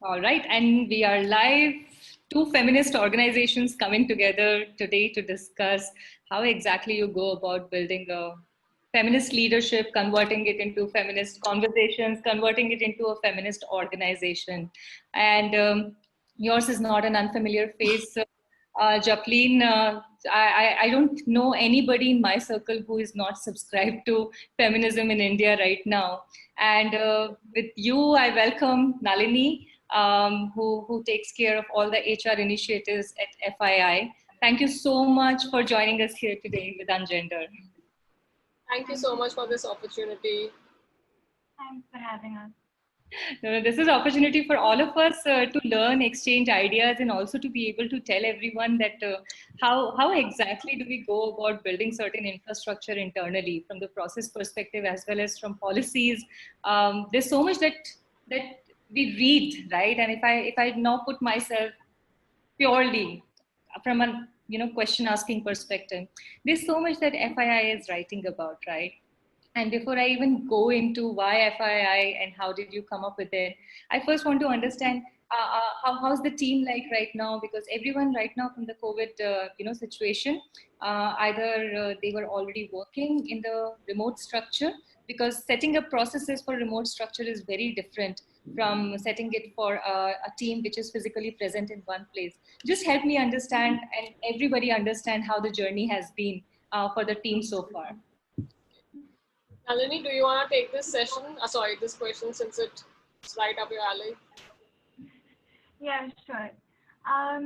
All right, and we are live. Two feminist organizations coming together today to discuss how exactly you go about building a feminist leadership, converting it into feminist conversations, converting it into a feminist organization. And yours is not an unfamiliar face. Japleen, I don't know anybody in my circle who is not subscribed to Feminism in India right now. And with you, I welcome Nalini, who takes care of all the HR initiatives at FII. Thank you so much for joining us here today with Ungender. Thank you so much for this opportunity. Thanks for having us. This is opportunity for all of us to learn, exchange ideas, and also to be able to tell everyone that how exactly do we go about building certain infrastructure internally from the process perspective as well as from policies. There's so much that we read, right? And if I now put myself purely from a question asking perspective, there's so much that FII is writing about, right? And before I even go into why FII and how did you come up with it, I first want to understand how's the team like right now? Because everyone right now from the COVID situation, either they were already working in the remote structure, because setting up processes for remote structure is very different from setting it for a team which is physically present in one place. Just help me understand and everybody understand how the journey has been for the team so far. Nalini, do you want to take this session? This question, since it's right up your alley. Yeah, sure. Our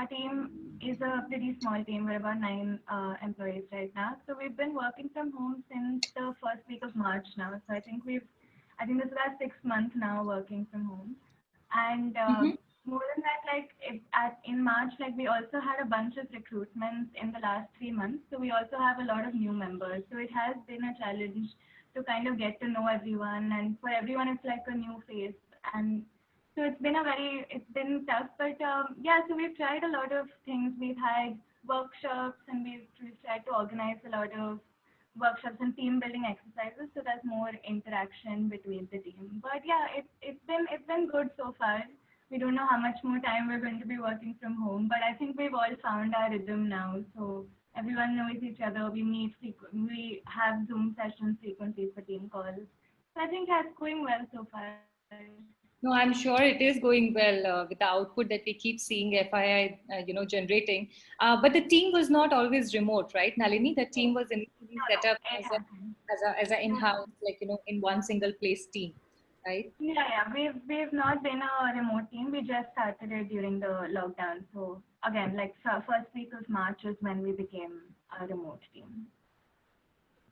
team is a pretty small team. We're about 9 employees right now. So we've been working from home since the first week of March now. So I think this is our 6th month now working from home. And more than that, in March, we also had a bunch of recruitments in the last 3 months. So we also have a lot of new members. So it has been a challenge to kind of get to know everyone, and for everyone it's like a new face, and so it's been tough, but so we've tried a lot of things. We've had workshops, and we've tried to organize a lot of workshops and team building exercises, so there's more interaction between the team. But yeah, it's been good so far. We don't know how much more time we're going to be working from home, but I think we've all found our rhythm now. So everyone knows each other. We meet we have Zoom sessions frequently for team calls. So I think that's going well so far. No, I'm sure it is going well with the output that we keep seeing FII, generating. But the team was not always remote, right, Nalini? The team was initially set up as a in-house, in one single place team, right? Yeah. We've not been a remote team. We just started it during the lockdown. So again, first week of March is when we became a remote team.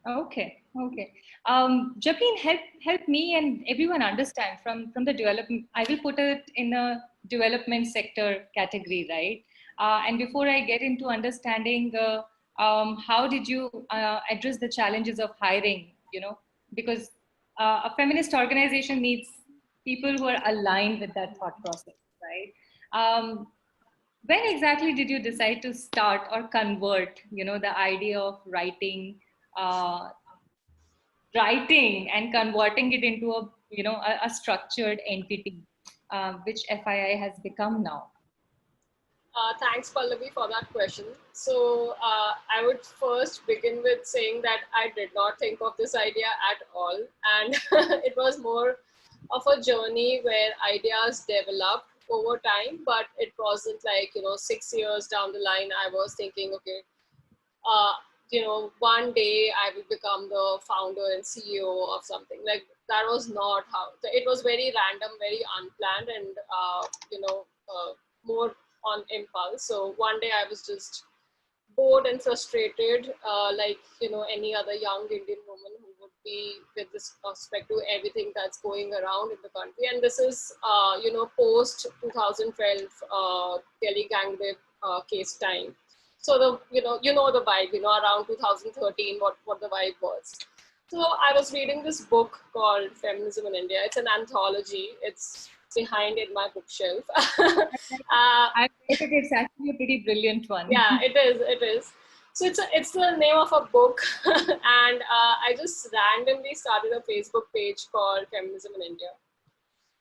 Okay. Japleen, help me and everyone understand from the development. I will put it in a development sector category, right? And before I get into understanding, how did you address the challenges of hiring? Because a feminist organization needs people who are aligned with that thought process, right? When exactly did you decide to start or convert, the idea of writing and converting it into a structured entity, which FII has become now? Thanks, Pallavi, for that question. So I would first begin with saying that I did not think of this idea at all. And it was more of a journey where ideas developed over time, but it wasn't 6 years down the line, I was thinking, okay, one day I will become the founder and CEO of something. Like, that was not how, it was very random, very unplanned, and, more on impulse. So one day I was just bored and frustrated, any other young Indian woman who would be with respect to everything that's going around in the country. And this is, post 2012 Delhi gang rape case time. So the the vibe, around 2013, what the vibe was. So I was reading this book called Feminism in India. It's an anthology. It's behind in my bookshelf. I think it's actually a pretty brilliant one. Yeah, it is. So it's the name of a book, and I just randomly started a Facebook page called Feminism in India.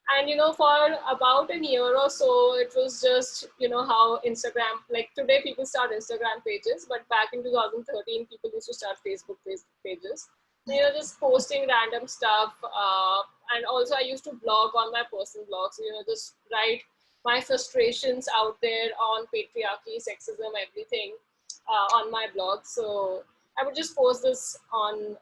And for about a year or so, it was just how Instagram, like today people start Instagram pages, but back in 2013 people used to start Facebook pages, just posting random stuff. And also I used to blog on my personal blog, so just write my frustrations out there on patriarchy, sexism, everything, on my blog. So I would just post this on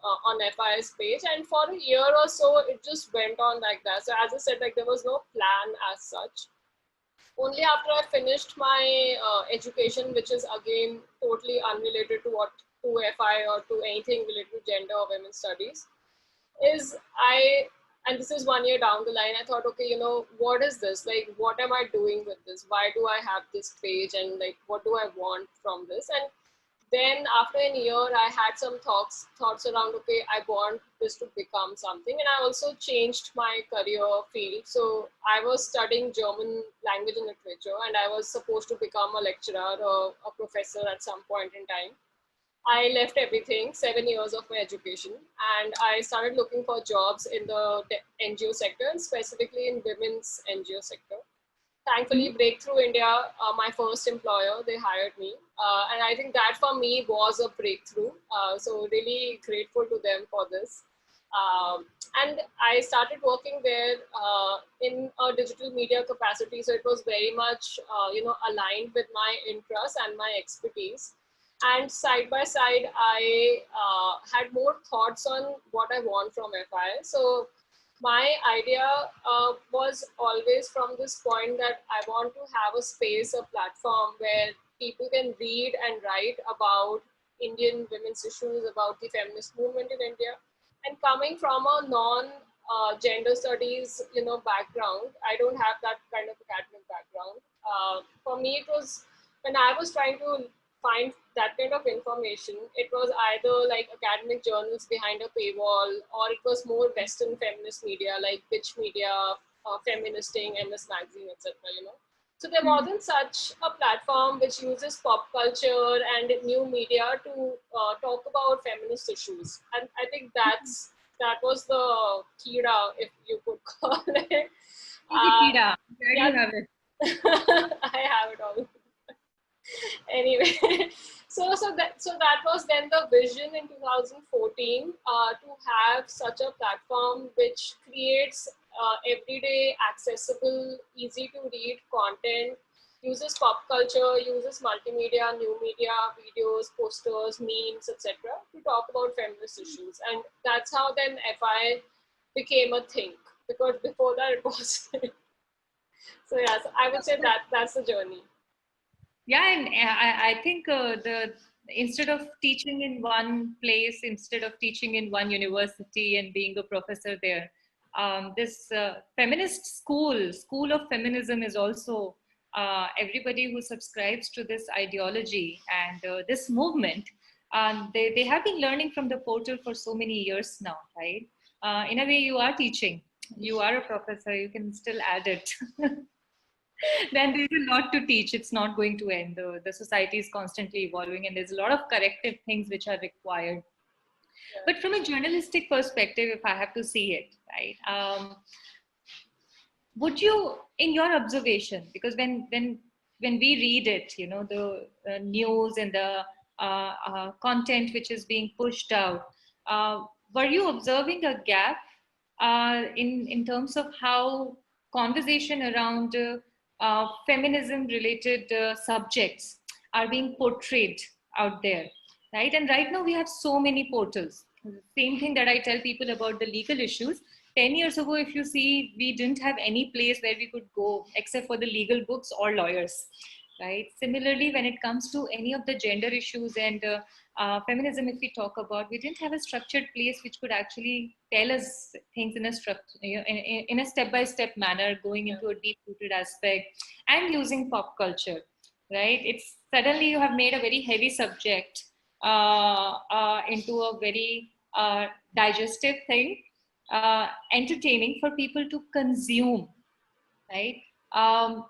FI's page, and for a year or so, it just went on like that. So as I said, like there was no plan as such. Only after I finished my education, which is again totally unrelated to FI or to anything related to gender or women's studies, is and this is 1 year down the line, I thought, okay, what is this? Like, what am I doing with this? Why do I have this page? And like, what do I want from this? And then after a year, I had some thoughts around, okay, I want this to become something. And I also changed my career field. So I was studying German language and literature, and I was supposed to become a lecturer or a professor at some point in time. I left everything, 7 years of my education, and I started looking for jobs in the NGO sector, and specifically in women's NGO sector. Thankfully, Breakthrough India, my first employer, they hired me. And I think that for me was a breakthrough. So really grateful to them for this. And I started working there in a digital media capacity. So it was very much, aligned with my interests and my expertise. And side by side, I had more thoughts on what I want from FI. So my idea was always from this point that I want to have a space, a platform where people can read and write about Indian women's issues, about the feminist movement in India. And coming from a non gender studies, background, I don't have that kind of academic background. For me, it was when I was trying to find that kind of information, it was either like academic journals behind a paywall, or it was more Western feminist media like Pitch Media, Feministing, MS Magazine, etc. So there wasn't such a platform which uses pop culture and new media to talk about feminist issues, and I think that was the kira, if you could call it. Kira, where do you Yeah, have it? I have it all. Anyway, so that was then the vision in 2014, to have such a platform which creates everyday accessible, easy to read content, uses pop culture, uses multimedia, new media, videos, posters, memes, etc. to talk about feminist issues. And that's how then FI became a thing, because before that it wasn't. So yes, I would say that's the journey. Yeah, and I think the instead of teaching in one place, instead of teaching in one university and being a professor there, this feminist school of feminism is also everybody who subscribes to this ideology and this movement. They have been learning from the portal for so many years now, right? In a way, you are teaching. You are a professor. You can still add it. Then there's a lot to teach. It's not going to end. The society is constantly evolving, and there's a lot of corrective things which are required. But from a journalistic perspective, if I have to see it, right? Would you, in your observation, because when we read it, the news and the content which is being pushed out, were you observing a gap in terms of how conversation around feminism related subjects are being portrayed out there, right? And right now we have so many portals. Same thing that I tell people about the legal issues. 10 years ago, if you see, we didn't have any place where we could go except for the legal books or lawyers, right? Similarly, when it comes to any of the gender issues and feminism, if we talk about, we didn't have a structured place which could actually tell us things in a structure, in a step-by-step manner, going into a deep-rooted aspect and using pop culture, right? It's suddenly you have made a very heavy subject into a very digestive thing, entertaining for people to consume, right? Um,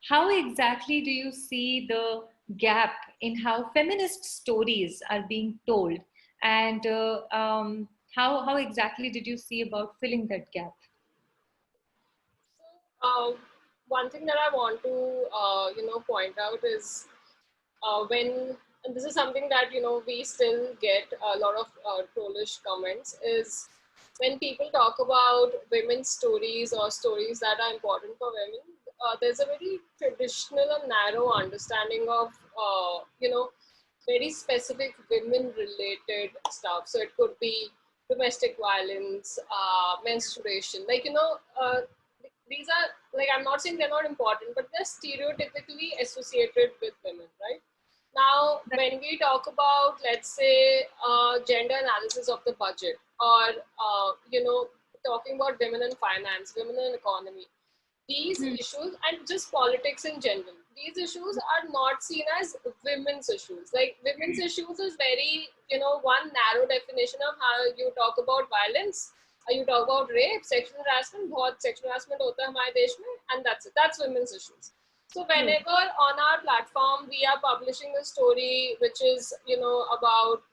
how exactly do you see the gap in how feminist stories are being told, and how exactly did you see about filling that gap? Uh, One thing that I want to, point out is when, and this is something that, we still get a lot of trollish comments, is when people talk about women's stories or stories that are important for women, there's a very traditional and narrow understanding of, very specific women related stuff. So it could be domestic violence, menstruation, these are, like, I'm not saying they're not important, but they're stereotypically associated with women, right? Now, when we talk about, let's say, gender analysis of the budget, or talking about women in finance, women in economy, these issues, and just politics in general, these issues are not seen as women's issues. Like, women's issues is very, one narrow definition of how you talk about violence, you talk about rape, sexual harassment, बहुत sexual harassment होता है हमारे देश में, and that's it. That's women's issues. So whenever on our platform we are publishing a story which is, about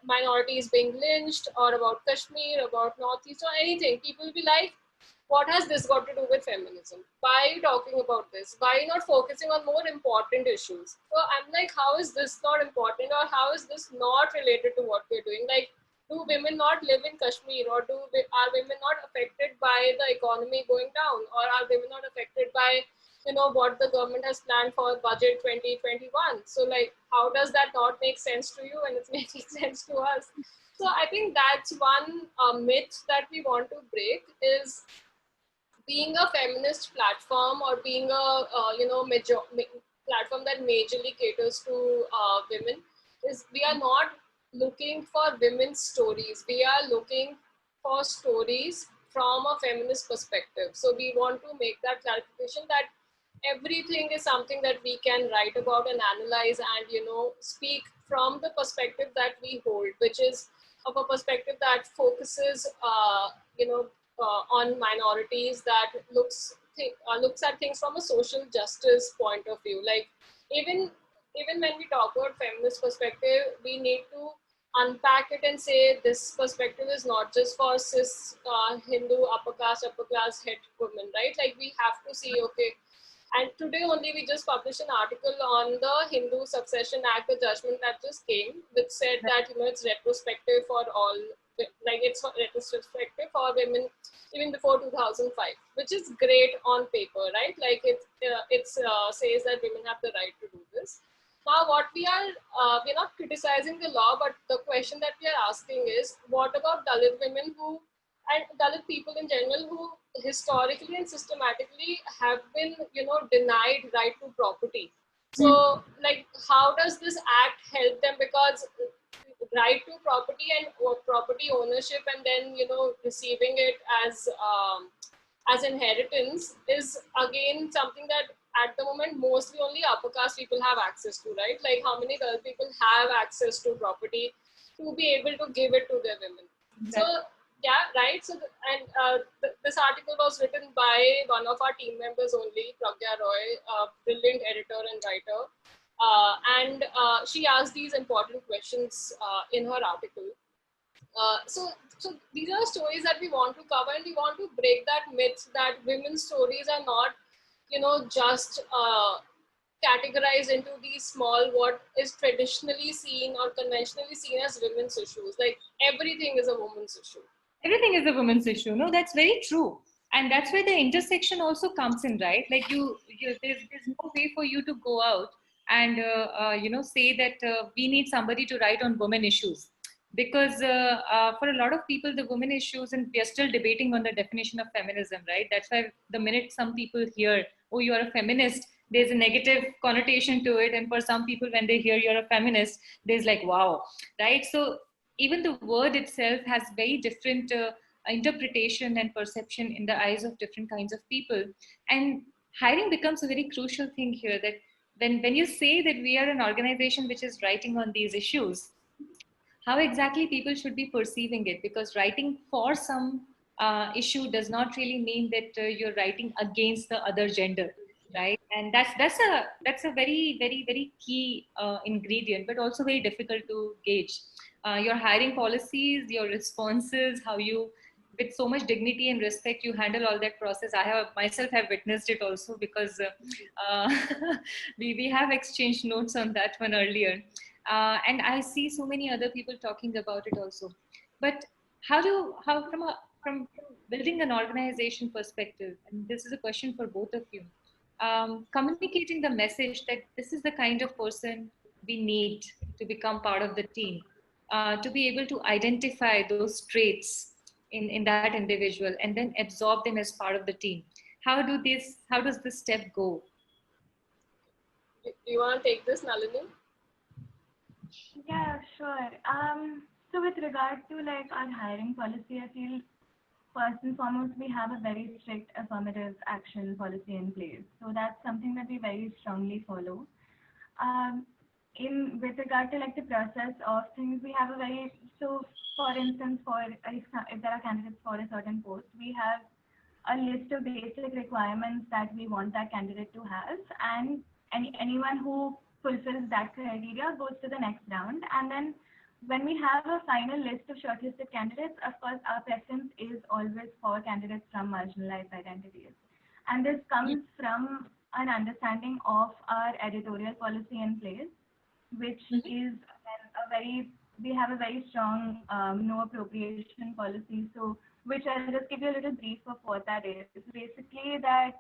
minorities being lynched, or about Kashmir, about Northeast, or anything, people will be like, what has this got to do with feminism? Why are you talking about this? Why are you not focusing on more important issues? So I'm like, how is this not important, or how is this not related to what we're doing? Like, do women not live in Kashmir, or are women not affected by the economy going down, or are women not affected by, what the government has planned for budget 2021? So, like, how does that not make sense to you, and it's making sense to us? So I think that's one myth that we want to break, is being a feminist platform, or being a platform that majorly caters to women, is we are not looking for women's stories. We are looking for stories from a feminist perspective. So we want to make that clarification that everything is something that we can write about and analyze, and speak from the perspective that we hold, which is of a perspective that focuses on minorities, that looks at things from a social justice point of view. Like, even when we talk about feminist perspective, we need to unpack it and say this perspective is not just for cis Hindu upper class het women, right? Like, we have to see, okay. And today only we just published an article on the Hindu Succession Act, the judgment that just came, which said that it's retrospective for all, like, it's retrospective for women even before 2005, which is great on paper, right? Like, it says that women have the right to do this. Now, what we're not criticizing the law, but the question that we are asking is, what about Dalit women and Dalit people in general, who historically and systematically have been, denied right to property? So, like, how does this act help them? Because right to property and property ownership, and then, receiving it as inheritance, is again something that at the moment mostly only upper caste people have access to, right? Like, how many Dalit people have access to property to be able to give it to their women? So yeah, right. So this article was written by one of our team members only, Pragya Roy, a brilliant editor and writer, and she asked these important questions in her article. So these are stories that we want to cover, and we want to break that myth that women's stories are not, just categorized into these small, what is traditionally seen or conventionally seen as women's issues. Like, everything is a woman's issue. Everything is a woman's issue. No, that's very true. And that's where the intersection also comes in, right? Like, there's no way for you to go out and say that we need somebody to write on women issues, because for a lot of people the women issues, and we are still debating on the definition of feminism, right? That's why the minute some people hear, oh, you are a feminist, there's a negative connotation to it, and for some people when they hear you're a feminist, there's like, wow, right? So even the word itself has very different interpretation and perception in the eyes of different kinds of people. And hiring becomes a very crucial thing here, that when you say that we are an organization which is writing on these issues, how exactly people should be perceiving it, because writing for some issue does not really mean that you're writing against the other gender, right? And that's a very key ingredient, but also very difficult to gauge. Your hiring policies, your responses, how you with so much dignity and respect you handle all that process. I have myself have witnessed it also, because we have exchanged notes on that one earlier, and I see so many other people talking about it also. But how from building an organization perspective, and this is a question for both of you, communicating the message that this is the kind of person we need to become part of the team, to be able to identify those traits in that individual and then absorb them as part of the team. How does this step go? Do you want to take this, Nalini? Yeah, sure. So with regard to like our hiring policy, I feel first and foremost we have a very strict affirmative action policy in place. So that's something that we very strongly follow. Um, in with regard to like the process of things, we have a very so for instance, for if there are candidates for a certain post, we have a list of basic requirements that we want that candidate to have, and anyone who fulfills that criteria goes to the next round. And then when we have a final list of shortlisted candidates, of course, our preference is always for candidates from marginalized identities. And this comes from an understanding of our editorial policy in place, which is a very we have a very strong no appropriation policy. So, which I'll just give you a little brief of what that is. Basically, that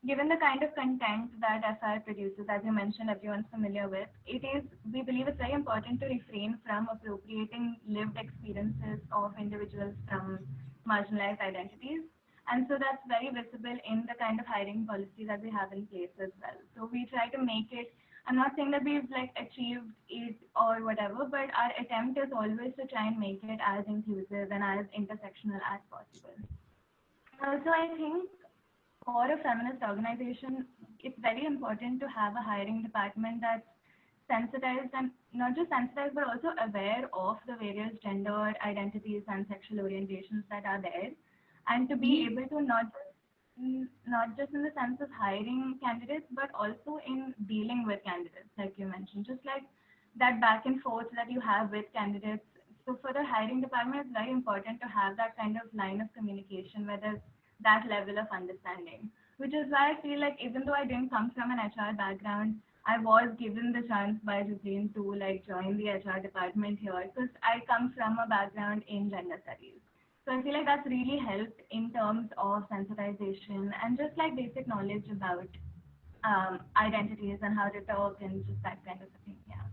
given the kind of content that FI produces, as you mentioned, everyone's familiar with, it is we believe it's very important to refrain from appropriating lived experiences of individuals from marginalized identities. And so that's very visible in the kind of hiring policy that we have in place as well. So we try to make it, I'm not saying that we've like achieved it or whatever, but our attempt is always to try and make it as inclusive and as intersectional as possible. Also, I think for a feminist organization, it's very important to have a hiring department that's sensitized, and not just sensitized, but also aware of the various gender identities and sexual orientations that are there, and to be able to not just in the sense of hiring candidates, but also in dealing with candidates, like you mentioned, just like that back and forth that you have with candidates. So for the hiring department, it's very important to have that kind of line of communication where there's that level of understanding, which is why I feel like even though I didn't come from an HR background, I was given the chance by Japleen to like join the HR department here, because I come from a background in gender studies. So I feel like that's really helped in terms of sensitization and just like basic knowledge about identities and how to talk and just that kind of thing. Yeah.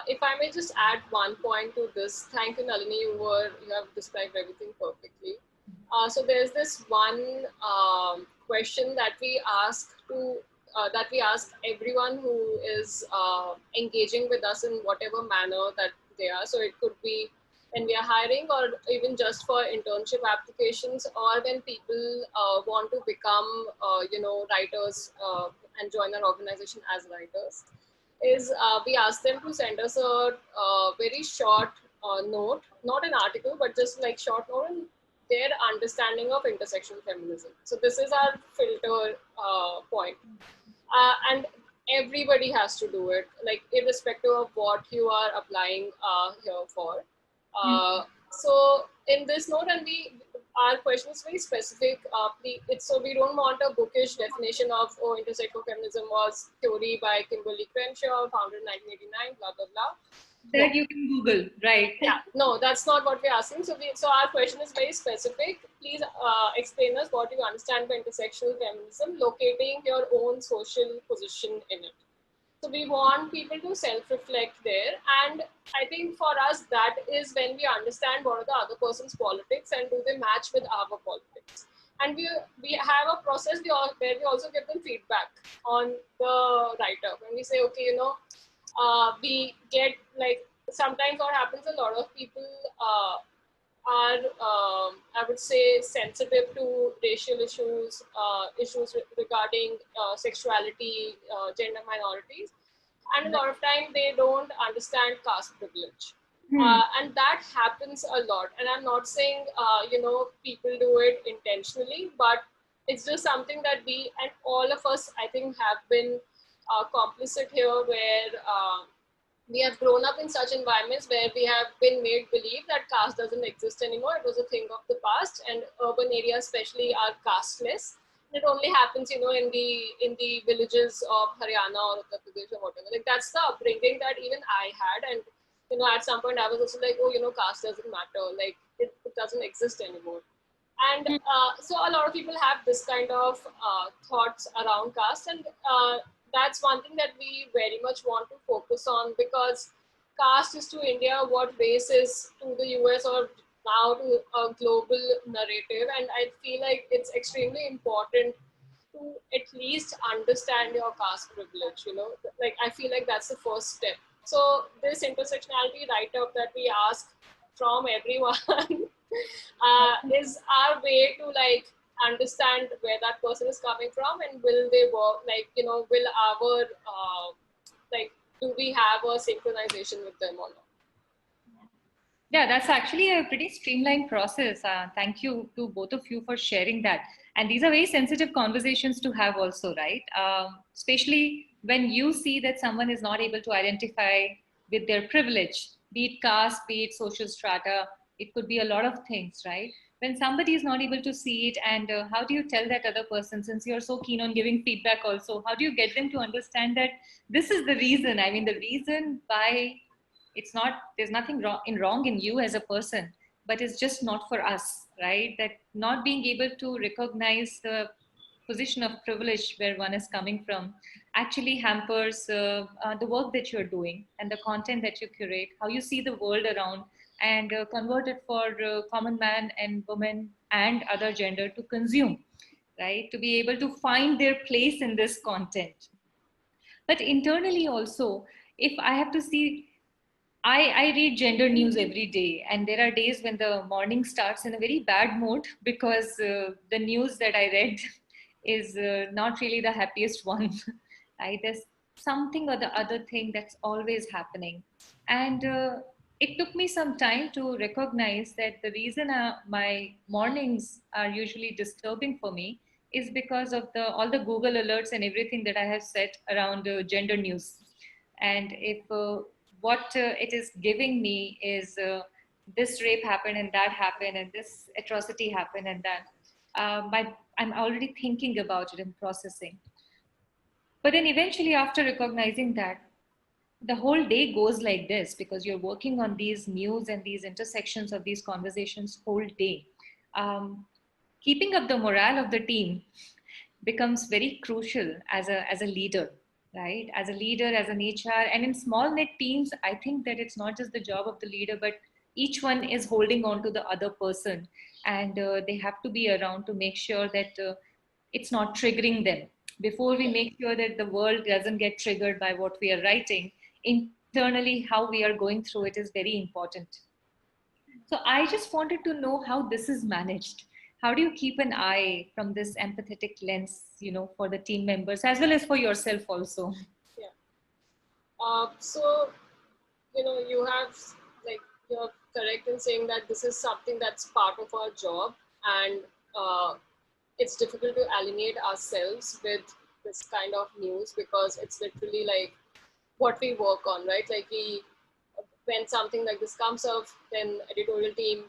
If I may just add one point to this, thank you, Nalini. You have described everything perfectly. So there's this one question that we ask everyone who is engaging with us in whatever manner that they are. So it could be when we are hiring, or even just for internship applications, or when people want to become, writers and join our organization as writers, is we ask them to send us a very short note, not an article, but just like short note on their understanding of intersectional feminism. So this is our filter point. And everybody has to do it, like irrespective of what you are applying here for. So in this note, and our question is very specific. So we don't want a bookish definition of, oh, intersectional feminism was theory by Kimberly Crenshaw, founded in 1989, blah, blah, blah. That you can Google, right? Yeah, no, that's not what we're asking. So our question is very specific. Please explain us what you understand by intersectional feminism, locating your own social position in it. So we want people to self-reflect there. And I think for us, that is when we understand what are the other person's politics and do they match with our politics. And we have a process where we also give them feedback on the write-up. When we say, okay, we get like, sometimes what happens, a lot of people are, I would say, sensitive to racial issues, issues regarding sexuality, gender minorities. And a lot of time they don't understand caste privilege. And that happens a lot. And I'm not saying, people do it intentionally, but it's just something that we, and all of us, I think, have been complicit here, where we have grown up in such environments where we have been made believe that caste doesn't exist anymore. It was a thing of the past, and urban areas especially are casteless. It only happens, in the villages of Haryana or Uttar Pradesh or whatever. Like that's the upbringing that even I had, and at some point I was also like, oh, caste doesn't matter. Like it doesn't exist anymore. And so a lot of people have this kind of thoughts around caste, and that's one thing that we very much want to focus on, because caste is to India what race is to the US, or now to a global narrative. And I feel like it's extremely important to at least understand your caste privilege. Like I feel like that's the first step. So this intersectionality write-up that we ask from everyone is our way to like understand where that person is coming from, and will they work, like will our like do we have a synchronization with them or not. Yeah, that's actually a pretty streamlined process. Thank you to both of you for sharing that. And these are very sensitive conversations to have also, right? Especially when you see that someone is not able to identify with their privilege, be it caste, be it social strata, it could be a lot of things, right? When somebody is not able to see it, and how do you tell that other person, since you're so keen on giving feedback also, how do you get them to understand that this is the reason? I mean, the reason why it's not, there's nothing wrong in you as a person, but it's just not for us, right? That not being able to recognize the position of privilege where one is coming from actually hampers the work that you're doing and the content that you curate, how you see the world around, and convert it for common man and woman and other gender to consume, right? To be able to find their place in this content. But internally also, if I have to see, I read gender news every day, and there are days when the morning starts in a very bad mood because the news that I read is not really the happiest one. Right? There's something or the other thing that's always happening. And it took me some time to recognize that the reason my mornings are usually disturbing for me is because of all the Google alerts and everything that I have set around gender news. And if what it is giving me is this rape happened and that happened and this atrocity happened and that, I'm already thinking about it and processing. But then eventually, after recognizing that, the whole day goes like this because you're working on these news and these intersections of these conversations whole day. Um, Keeping up the morale of the team becomes very crucial as a leader, right? As a leader, as an HR, and in small knit teams, I think that it's not just the job of the leader, but each one is holding on to the other person, and they have to be around to make sure that it's not triggering them. Before we make sure that the world doesn't get triggered by what we are writing, internally, how we are going through it is very important. So I just wanted to know how this is managed. How do you keep an eye from this empathetic lens, for the team members as well as for yourself also? Yeah. So you have, like, you're correct in saying that this is something that's part of our job, and it's difficult to alienate ourselves with this kind of news, because it's literally like what we work on, right? Like when something like this comes up, then editorial team,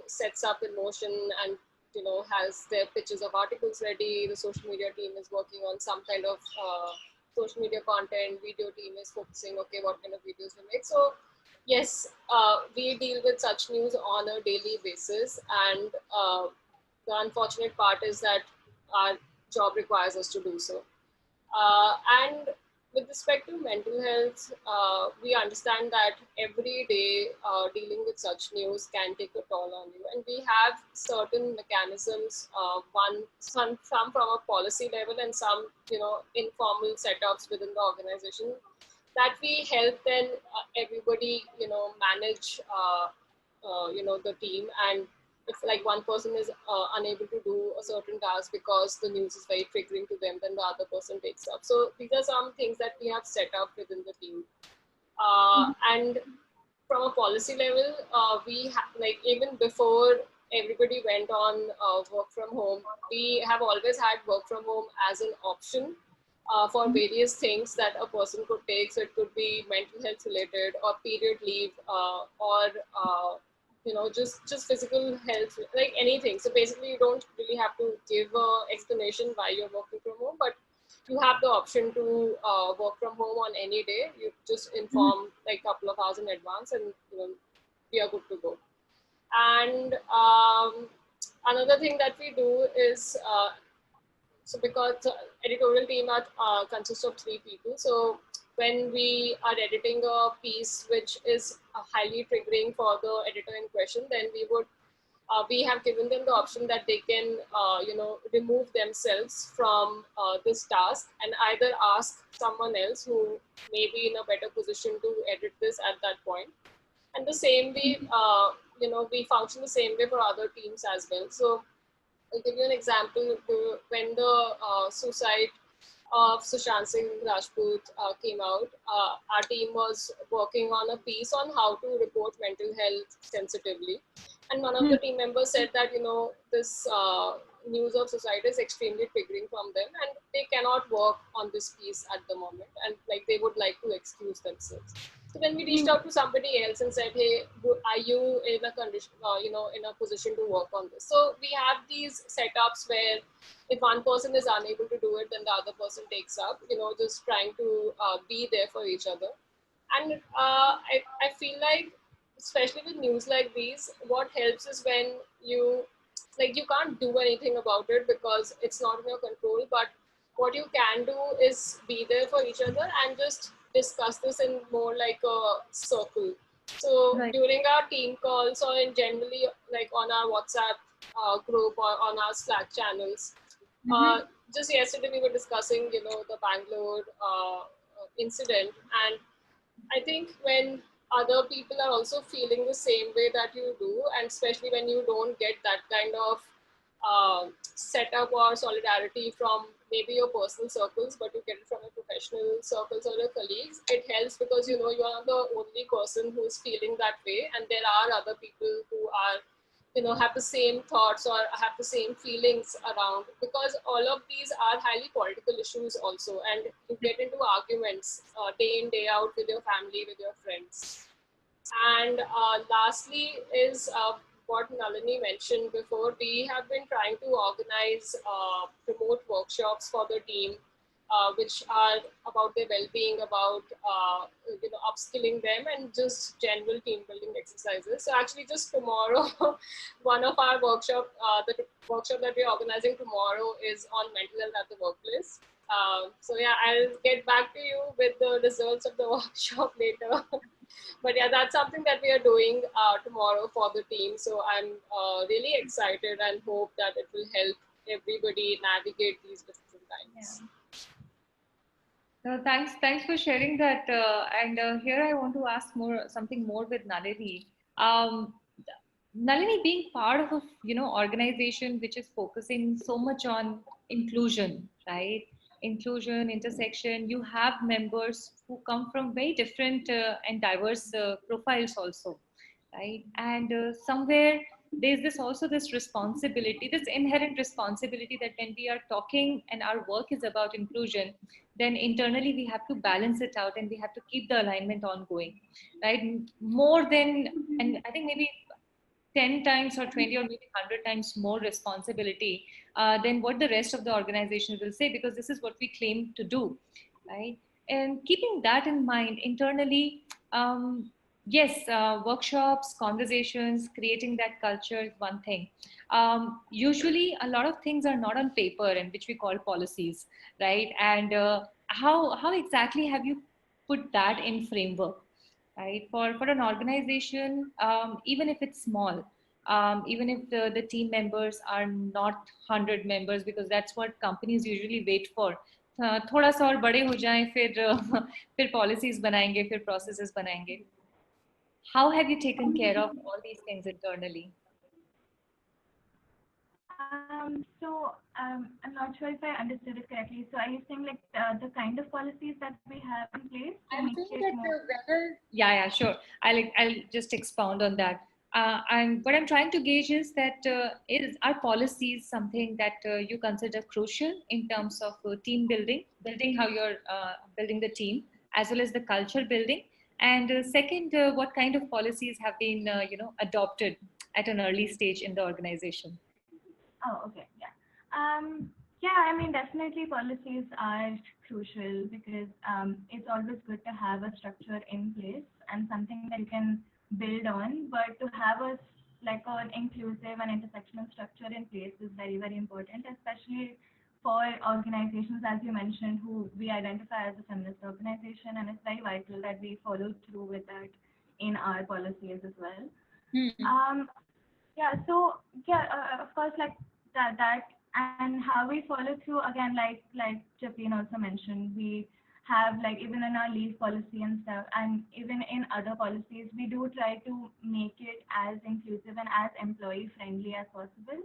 sets up in motion, and has their pitches of articles ready. The social media team is working on some kind of social media content. Video team is focusing, okay, what kind of videos we make. So yes, we deal with such news on a daily basis, and the unfortunate part is that our job requires us to do so. And with respect to mental health, we understand that every day dealing with such news can take a toll on you. And we have certain mechanisms, some from a policy level and some, informal setups within the organization, that we help then everybody, manage, the team. And if like one person is unable to do a certain task because the news is very triggering to them, then the other person takes up. So these are some things that we have set up within the team. And from a policy level, we like even before everybody went on work from home, we have always had work from home as an option. for various things that a person could take. So it could be mental health related, or period leave, or just physical health, like anything. So basically, you don't really have to give an explanation why you're working from home, but you have the option to work from home on any day. You just inform like a couple of hours in advance, and we are good to go. And another thing that we do is so because the editorial team consists of 3 people. So when we are editing a piece which is highly triggering for the editor in question, then we have given them the option that they can remove themselves from this task and either ask someone else who may be in a better position to edit this at that point. And the same way, we function the same way for other teams as well. So I'll give you an example. When the suicide of Sushant Singh Rajput came out, our team was working on a piece on how to report mental health sensitively. And one of the team members said that, this news of suicide is extremely triggering from them, and they cannot work on this piece at the moment, and like they would like to excuse themselves. So then we reached out to somebody else and said, "Hey, are you in a condition, in a position to work on this?" So we have these setups where if one person is unable to do it, then the other person takes up. Just trying to be there for each other. And I feel like, especially with news like these, what helps is when you can't do anything about it because it's not in your control, but what you can do is be there for each other and just discuss this in more like a circle. So Right. during our team calls, or in generally like on our WhatsApp group or on our Slack channels, just yesterday we were discussing the Bangalore incident. And I think when other people are also feeling the same way that you do, and especially when you don't get that kind of setup or solidarity from maybe your personal circles, but you get it from your professional circles or your colleagues, it helps because you are not the only person who is feeling that way, and there are other people who are have the same thoughts or have the same feelings around, because all of these are highly political issues also, and you get into arguments day in day out with your family, with your friends. And lastly is what Nalini mentioned before. We have been trying to organize remote workshops for the team, which are about their well-being, about upskilling them, and just general team building exercises. So actually, just tomorrow, one of our the workshop that we're organizing tomorrow is on mental health at the workplace. So yeah, I'll get back to you with the results of the workshop later. But yeah, that's something that we are doing tomorrow for the team. So I'm really excited and hope that it will help everybody navigate these difficult times. Thanks for sharing that. And here I want to ask something more with Nalini. Nalini, being part of a organization which is focusing so much on inclusion, right? Inclusion, intersection. You have members who come from very different and diverse profiles also, right? And somewhere there's this responsibility, this inherent responsibility that when we are talking and our work is about inclusion, then internally we have to balance it out and we have to keep the alignment ongoing, right? More than, and I think maybe 10 times or 20 or maybe 100 times more responsibility than what the rest of the organization will say, because this is what we claim to do, right? And keeping that in mind internally, yes, workshops, conversations, creating that culture is one thing. Usually a lot of things are not on paper and which we call policies, right? And how exactly have you put that in framework, right? For an organization, even if it's small, even if the team members are not 100 members, because that's what companies usually wait for. थोड़ा सा और बड़े हो जाएं, फिर फिर policies बनाएंगे, फिर processes बनाएंगे. How have you taken care of all these things internally? I'm not sure if I understood it correctly. So are you saying like the kind of policies that we have in place to I'm make saying it that more? whether, yeah, sure. I'll just expound on that. what I'm trying to gauge is that is our policies something that you consider crucial in terms of team building how you're building the team, as well as the culture building. And second, what kind of policies have been, adopted at an early stage in the organization? Oh, okay. Yeah. Yeah, I mean, definitely policies are crucial because it's always good to have a structure in place and something that you can build on. But to have a like an inclusive and intersectional structure in place is very, very important, especially for organizations, as you mentioned, who we identify as a feminist organization, and it's very vital that we follow through with that in our policies as well. Hmm. Yeah, so yeah, of course, like that and how we follow through again, like Japleen also mentioned, we have like even in our leave policy and stuff, and even in other policies, we do try to make it as inclusive and as employee friendly as possible.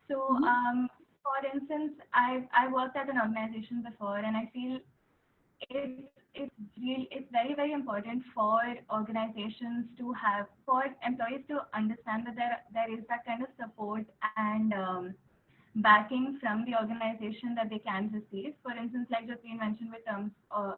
So, for instance, I worked at an organization before, and I feel it's very, very important for organizations to have, for employees to understand that there is that kind of support and backing from the organization that they can receive. For instance, like Jacqueline mentioned, with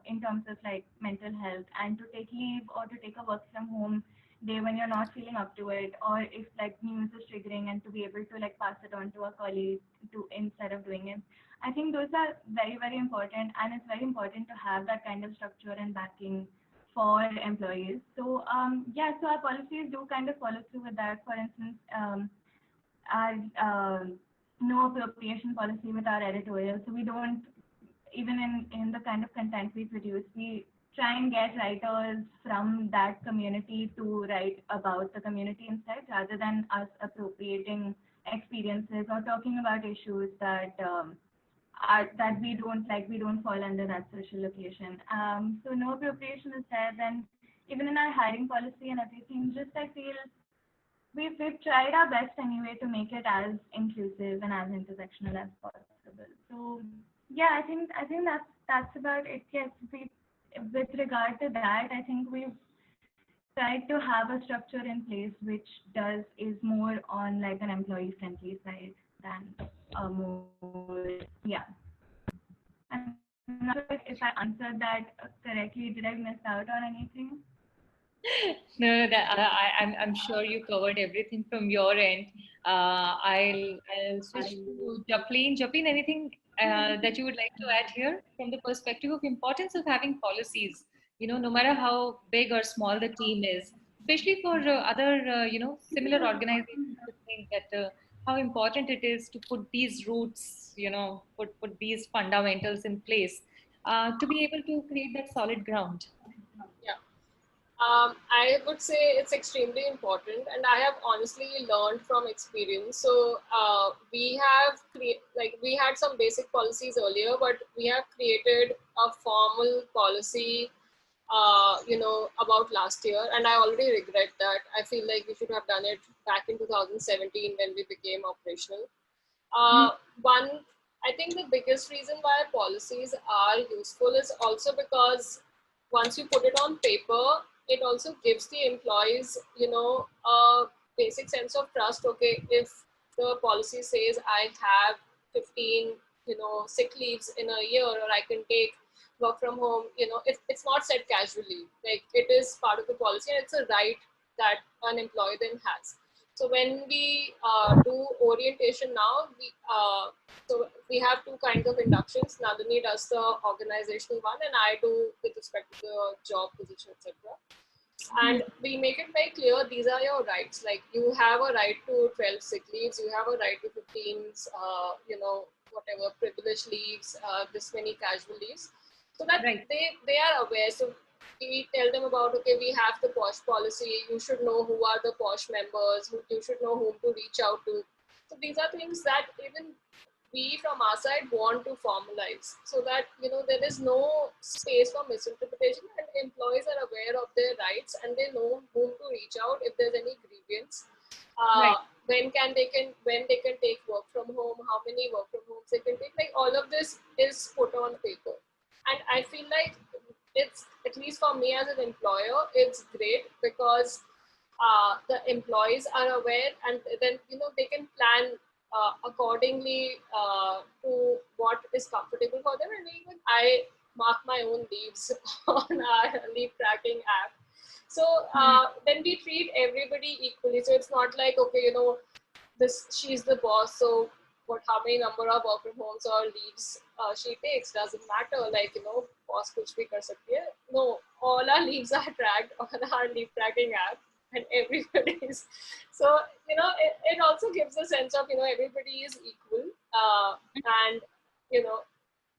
in terms of like mental health, and to take leave or to take a work from home day when you're not feeling up to it, or if like news is triggering, and to be able to like pass it on to a colleague to instead of doing it. I think those are very, very important, and it's very important to have that kind of structure and backing for employees. So yeah, so our policies do kind of follow through with that. For instance, our no appropriation policy with our editorial. So we don't, even in the kind of content we produce, we try and get writers from that community to write about the community instead, rather than us appropriating experiences or talking about issues that that we don't like. We don't fall under that social location. So no appropriation is there. Then even in our hiring policy and everything, just I feel we've tried our best anyway to make it as inclusive and as intersectional as possible. So yeah, I think that's about it. Yes, we, with regard to that, I think we've tried to have a structure in place which does is more on like an employee friendly side than a more, yeah. I'm not sure if I answered that correctly. Did I miss out on anything? No, I'm sure you covered everything from your end. I'll switch to Japleen. Japleen, anything that you would like to add here from the perspective of importance of having policies? No matter how big or small the team is, especially for other similar organizations, to think that how important it is to put these roots, put these fundamentals in place to be able to create that solid ground. Yeah. I would say it's extremely important, and I have honestly learned from experience. So we have like we had some basic policies earlier, but we have created a formal policy, about last year, and I already regret that. I feel like we should have done it back in 2017 when we became operational. Hmm. One, I think the biggest reason why policies are useful is also because once you put it on paper, it also gives the employees, a basic sense of trust. Okay, if the policy says I have 15, sick leaves in a year, or I can take work from home, it's not said casually. Like it is part of the policy, and it's a right that an employee then has. So when we do orientation now, we have two kinds of inductions. Nalini does the organizational one, and I do with respect to the job position, etc. And we make it very clear these are your rights. Like you have a right to 12 sick leaves, you have a right to 15, whatever privilege leaves, this many casual leaves, so that Right. they are aware. So we tell them about, okay, we have the posh policy, you should know who are the posh members, you should know whom to reach out to. So these are things that even we from our side want to formalize, so that there is no space for misinterpretation, and employees are aware of their rights, and they know whom to reach out if there's any grievance. Right. When they can take work from home, how many work from homes they can take, like all of this is put on paper. And I feel like it's, at least for me as an employer, it's great because the employees are aware, and then they can plan accordingly to what is comfortable for them. And even I mark my own leaves on our leave tracking app. So then we treat everybody equally. So it's not like, okay, she's the boss, so how many number of work from homes or leaves she takes doesn't matter. Like, boss kuch bhi kar sakti hai. No, all our leaves are tracked on our leave tracking app, and everybody's. So it also gives a sense of everybody is equal, and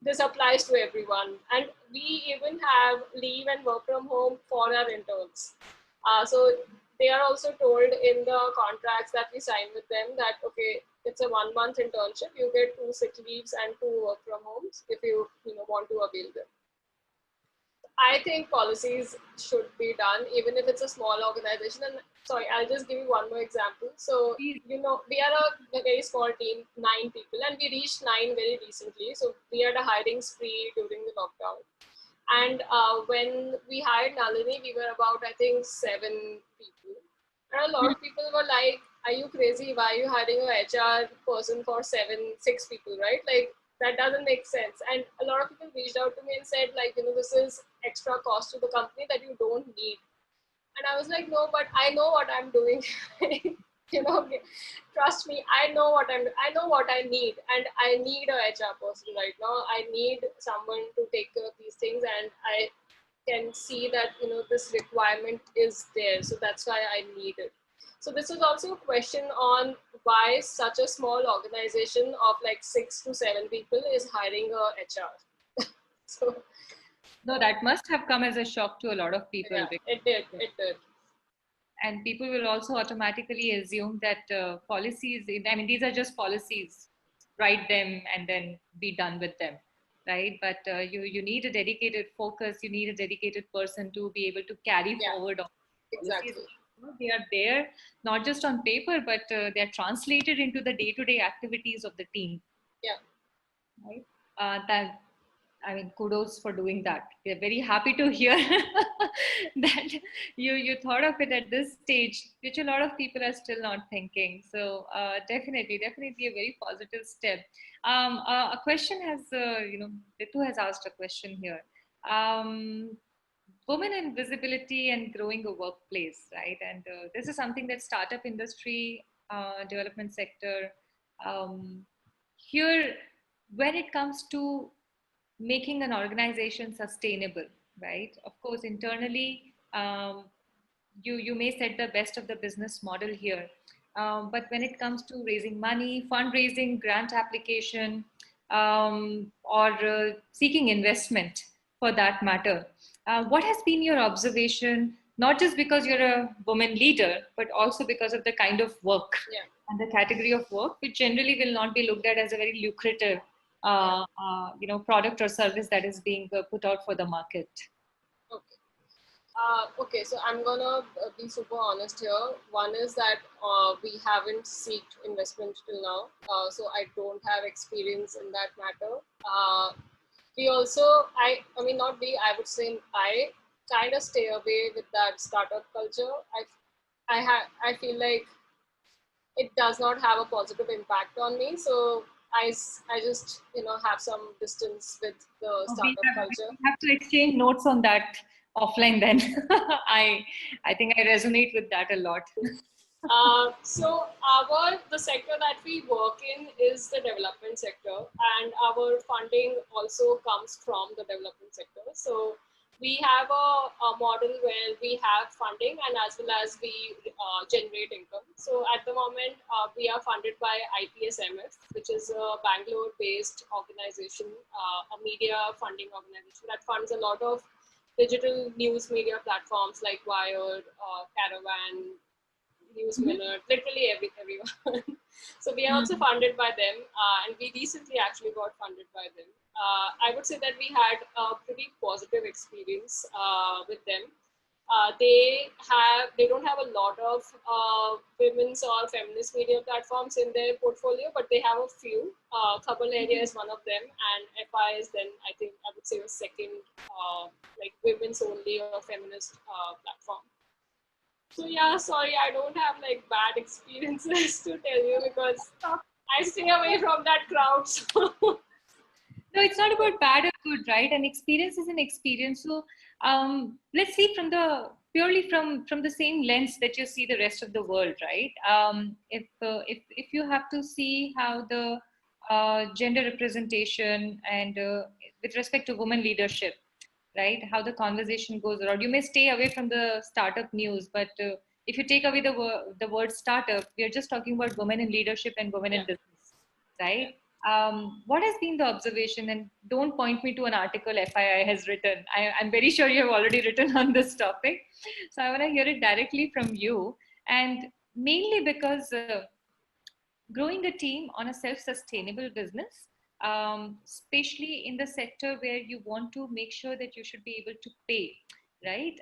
this applies to everyone. And we even have leave and work from home for our interns. So they are also told in the contracts that we sign with them that, okay, it's a 1-month internship. You get 2 sick leaves and 2 work from homes if you want to avail them. I think policies should be done, even if it's a small organization. And sorry, I'll just give you one more example. So, we are a very small team, 9 people, and we reached 9 very recently. So we had a hiring spree during the lockdown. And when we hired Nalini, we were about, I think, 7 people. And a lot of people were like, are you crazy? Why are you hiring an HR person for 6 people, right? Like, that doesn't make sense. And a lot of people reached out to me and said, like, this is extra cost to the company that you don't need. And I was like, no, but I know what I'm doing. Trust me, I know what I need, and I need a HR person right now. I need someone to take care of these things, and I can see that this requirement is there, so that's why I need it. So this is also a question on why such a small organization of like 6 to 7 people is hiring a HR. So no, that must have come as a shock to a lot of people. Yeah, it did. And people will also automatically assume that policies, I mean, these are just policies, write them and then be done with them, right? But you need a dedicated focus, you need a dedicated person to be able to carry forward all exactly. policies. They are there not just on paper, but they are translated into the day-to-day activities of the team. Yeah. Right? That, I mean, kudos for doing that. We're very happy to hear that you thought of it at this stage, which a lot of people are still not thinking. So definitely a very positive step. A question has, Ritu has asked a question here. Women in visibility and growing a workplace, right? And this is something that startup industry, development sector, here, when it comes to making an organization sustainable, right? Of course, internally, you may set the best of the business model here. But when it comes to raising money, fundraising, grant application, or seeking investment for that matter, what has been your observation, not just because you're a woman leader, but also because of the kind of work and the category of work, which generally will not be looked at as a very lucrative product or service that is being put out for the market? Okay, so I'm gonna be super honest here. One is that we haven't sought investment till now, so I don't have experience in that matter. We also, I mean, not we, I would say I kind of stay away with that startup culture. I feel like it does not have a positive impact on me. So I just have some distance with the startup culture. We have to exchange notes on that offline then. I think I resonate with that a lot. So the sector that we work in is the development sector, and our funding also comes from the development sector. So we have a model where we have funding, and as well as we generate income. So at the moment, we are funded by IPSMF, which is a Bangalore-based organization, a media funding organization that funds a lot of digital news media platforms like Wired, Caravan, News Minute, literally everyone. So we are also funded by them, and we recently actually got funded by them. I would say that we had a pretty positive experience with them. They don't have a lot of women's or feminist media platforms in their portfolio, but they have a few. Khabal Area is one of them, and FI is then, I think I would say, a second like women's only or feminist platform. So yeah, sorry, I don't have like bad experiences to tell you because I stay away from that crowd. So. No, it's not about bad or good, right? An experience is an experience. So let's see from the purely from the same lens that you see the rest of the world, right? If you have to see how the gender representation and with respect to women leadership, right? How the conversation goes around. You may stay away from the startup news, but if you take away the word startup, we are just talking about women in leadership and women in business, Yeah. right? What has been the observation? And don't point me to an article FII has written. I'm very sure you have already written on this topic. So I want to hear it directly from you. And mainly because growing a team on a self-sustainable business, especially in the sector where you want to make sure that you should be able to pay, right?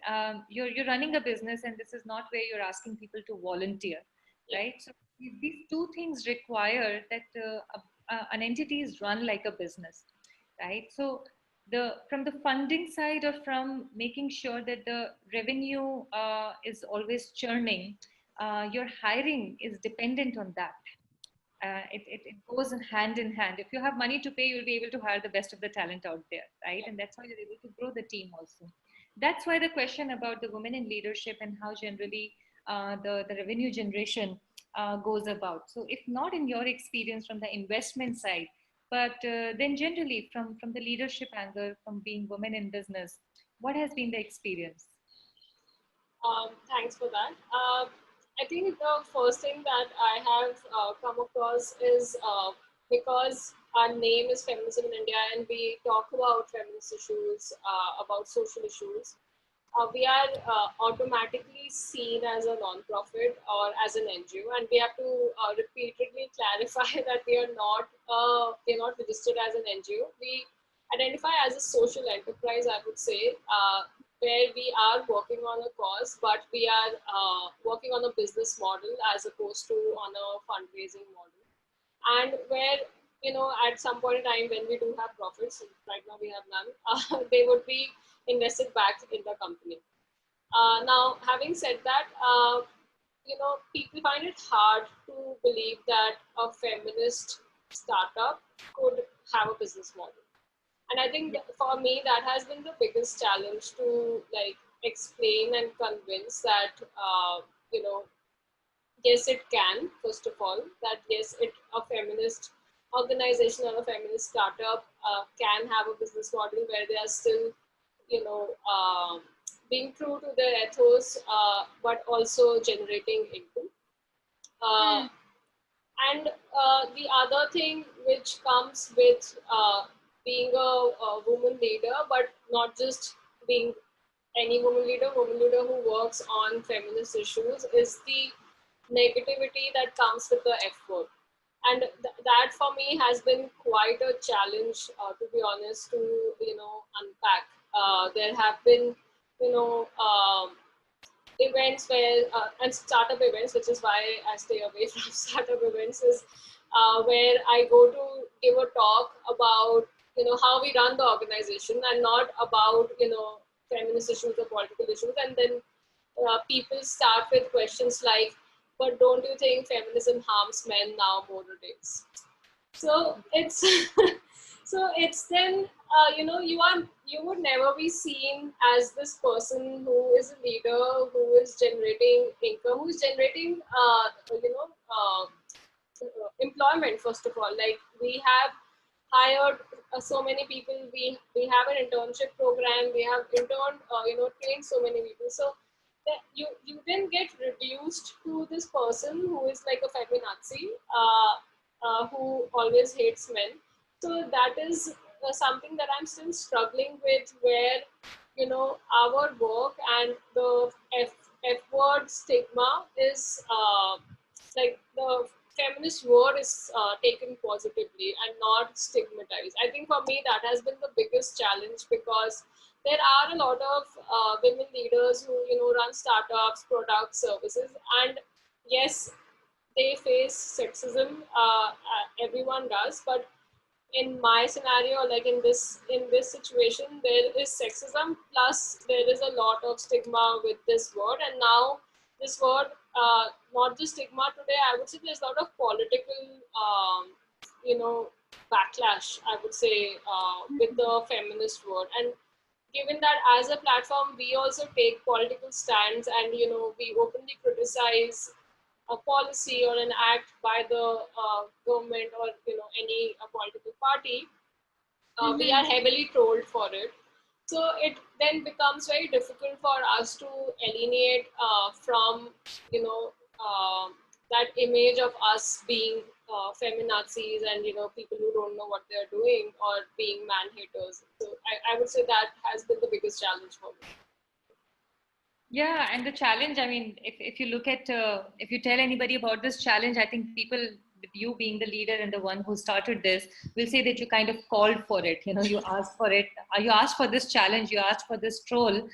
You're running a business, and this is not where you're asking people to volunteer, Yeah. right? So these two things require that an entity is run like a business, right? So the from the funding side, or from making sure that the revenue is always churning, your hiring is dependent on that. It goes in hand in hand. If you have money to pay, you'll be able to hire the best of the talent out there, right? Yeah. And that's why you're able to grow the team also. That's why the question about the women in leadership and how generally the revenue generation goes about. So if not in your experience from the investment side, but then generally from the leadership angle, from being women in business, what has been the experience? Thanks for that. I think the first thing that I have come across is because our name is Feminism in India and we talk about feminist issues, about social issues, we are automatically seen as a non-profit or as an NGO, and we have to repeatedly clarify that we are not registered as an NGO. We identify as a social enterprise, I would say, where we are working on a cause, but we are working on a business model as opposed to on a fundraising model, and where at some point in time when we do have profits, right now we have none, they would be invested back in the company. Now, having said that, people find it hard to believe that a feminist startup could have a business model. And I think for me, that has been the biggest challenge to like explain and convince that, you know, yes, it can, first of all, that yes, a feminist organization or a feminist startup can have a business model where they are still, you know, being true to their ethos, but also generating income. Uh, and the other thing which comes with being a woman leader, but not just being any woman leader who works on feminist issues, is the negativity that comes with the F word. And that for me has been quite a challenge, to be honest, to unpack. There have been, you know, events where and startup events, which is why I stay away from startup events, is where I go to give a talk about how we run the organization and not about feminist issues or political issues, and then people start with questions like, "But don't you think feminism harms men now nowadays?" So it's so it's then you would never be seen as this person who is a leader, who is generating income, who is generating employment. First of all, like we have hired so many people, we have an internship program, we have trained so many people, so that you then get reduced to this person who is like a feminazi, who always hates men. So that is something that I'm still struggling with, where our work and the F word stigma is like the feminist word is taken positively and not stigmatized. I think for me that has been the biggest challenge, because there are a lot of women leaders who run startups, products, services, and yes, they face sexism. Everyone does, but in my scenario, like in this situation, there is sexism plus there is a lot of stigma with this word, and now this word, not just stigma today, I would say there's a lot of political, you know, backlash, I would say, with the feminist word. And given that as a platform, we also take political stands and, you know, we openly criticize a policy or an act by the government or, you know, any political party, we are heavily trolled for it. So it then becomes very difficult for us to alienate from, you know, that image of us being feminazis and, you know, people who don't know what they're doing or being man haters. So I would say that has been the biggest challenge for me. Yeah, and the challenge, I mean, if you look at, if you tell anybody about this challenge, I think people, with you being the leader and the one who started this, will say that you kind of called for it. You know, you asked for it. You asked for this challenge. You asked for this troll,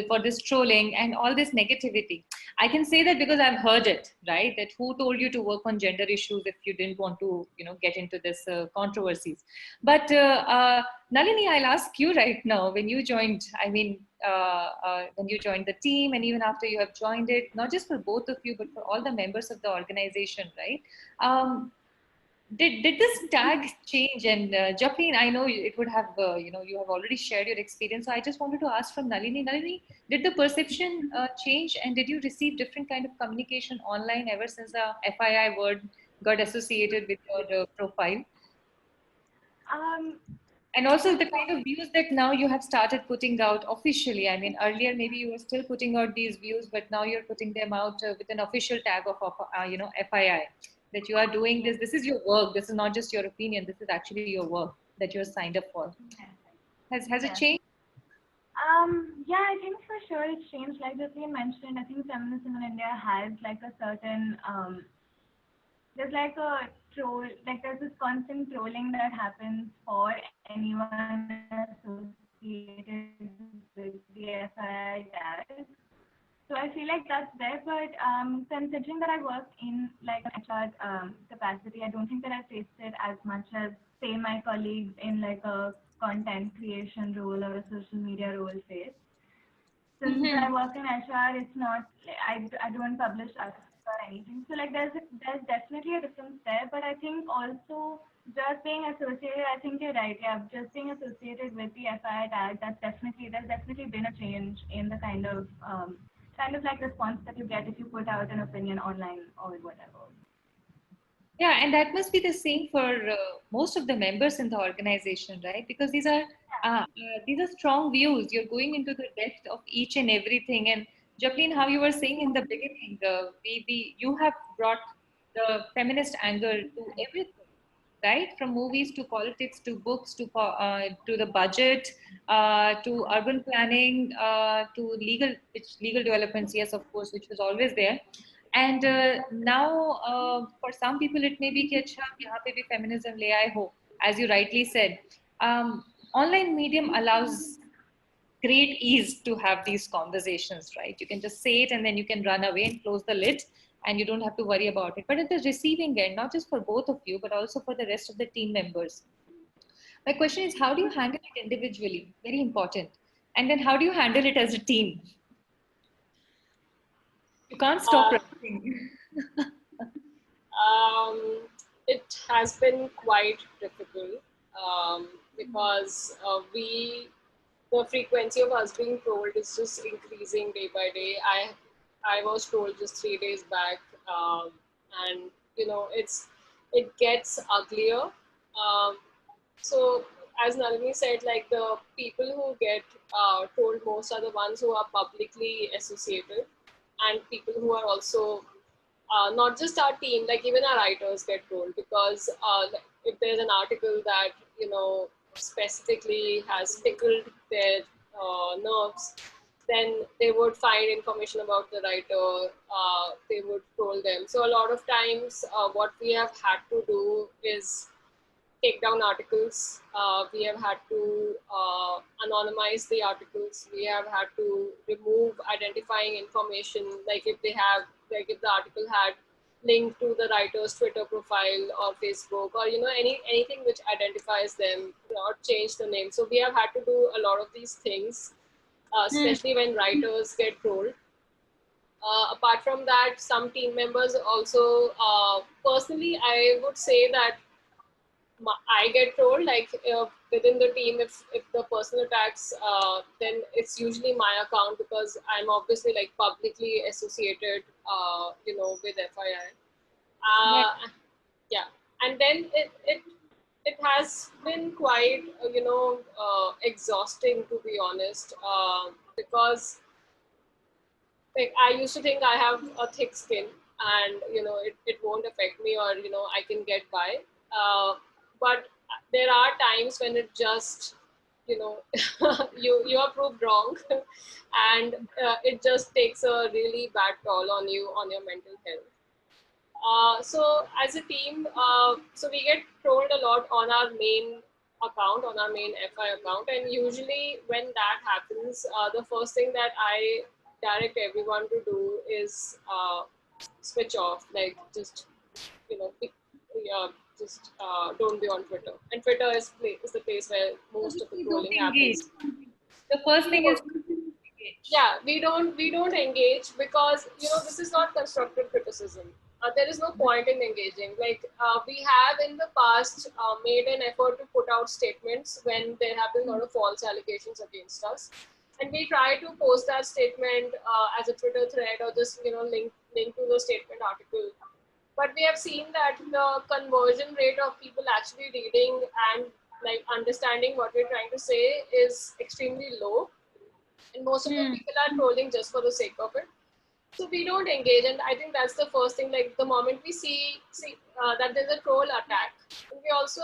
for this trolling and all this negativity. I can say that because I've heard it, right? That who told you to work on gender issues if you didn't want to, you know, get into this controversies. But Nalini, I'll ask you right now, when you joined, I mean, when you joined the team and even after you have joined it, not just for both of you, but for all the members of the organization, right? Did this tag change? And Japleen, I know it would have, you know, you have already shared your experience. So I just wanted to ask from Nalini. Nalini, did the perception change, and did you receive different kind of communication online ever since the FII word got associated with your profile? Um, And also the kind of views that now you have started putting out officially. I mean, earlier maybe you were still putting out these views, but now you're putting them out with an official tag of, you know, FII, that you are doing this. This is your work. This is not just your opinion. This is actually your work that you're signed up for. Has it yeah. changed? Yeah, I think for sure it's changed. Like Jasleen mentioned, I think Feminism in India has like a certain there's like a troll, like there's this constant trolling that happens for anyone associated with the FII tag. So I feel like that's there, but considering that I work in like an HR capacity, I don't think that I faced it as much as say my colleagues in like a content creation role or a social media role face. Since I Mm-hmm. work in HR, it's not I don't publish articles or anything. So like there's definitely a difference there. But I think also just being associated, I think you're right. Yeah, just being associated with the FI tag, there's definitely been a change in the kind of like response that you get if you put out an opinion online or whatever. Yeah, and that must be the same for most of the members in the organization, right? Because these are strong views. You're going into the depth of each and everything. And Jacqueline, how you were saying in the beginning, you have brought the feminist angle to everything, right? From movies to politics to books to the budget to urban planning to legal developments. Yes, of course, which was always there. And now, for some people, it may be कि अच्छा यहाँ पे भी feminism ले आए हो, as you rightly said. Online medium allows great ease to have these conversations, right? You can just say it and then you can run away and close the lid and you don't have to worry about it. But at the receiving end, not just for both of you, but also for the rest of the team members, my question is, how do you handle it individually? Very important. And then how do you handle it as a team? You can't stop Uh, writing. it has been quite difficult because the frequency of us being told is just increasing day by day. I was told just 3 days back, and you know it gets uglier. So as Nalini said, like the people who get told most are the ones who are publicly associated, and people who are also not just our team, like even our writers get told because if there's an article that you know specifically has tickled their nerves, then they would find information about the writer. They would troll them. So a lot of times, what we have had to do is take down articles. We have had to anonymize the articles. We have had to remove identifying information, like like if the article had linked to the writer's Twitter profile or Facebook or you know anything which identifies them, or change the name. So we have had to do a lot of these things, Hmm. especially when writers get trolled. Apart from that, some team members also, personally, I would say that I get told, like, within the team, if the person attacks, then it's usually my account, because I'm obviously like publicly associated, with FII. Right. Yeah, and then it has been quite, exhausting, to be honest, because like I used to think I have a thick skin, and it won't affect me, or I can get by. But there are times when it just, you know you are proved wrong, and it just takes a really bad toll on you, on your mental health. So as a team, so we get trolled a lot on our main account, on our main FI account, and usually when that happens, the first thing that I direct everyone to do is switch off, like just just don't be on Twitter. And Twitter is the place where most of the We don't trolling engage. happens. The first We thing is don't. to engage. Yeah, we don't engage, because this is not constructive criticism. There is no point in engaging. Like, we have in the past made an effort to put out statements when there have been a lot of false allegations against us, and we try to post that statement as a Twitter thread, or just link to the statement article. But we have seen that the conversion rate of people actually reading and like understanding what we're trying to say is extremely low, and most of the people are trolling just for the sake of it. So we don't engage, and I think that's the first thing. Like, the moment we see that there's a troll attack, and we also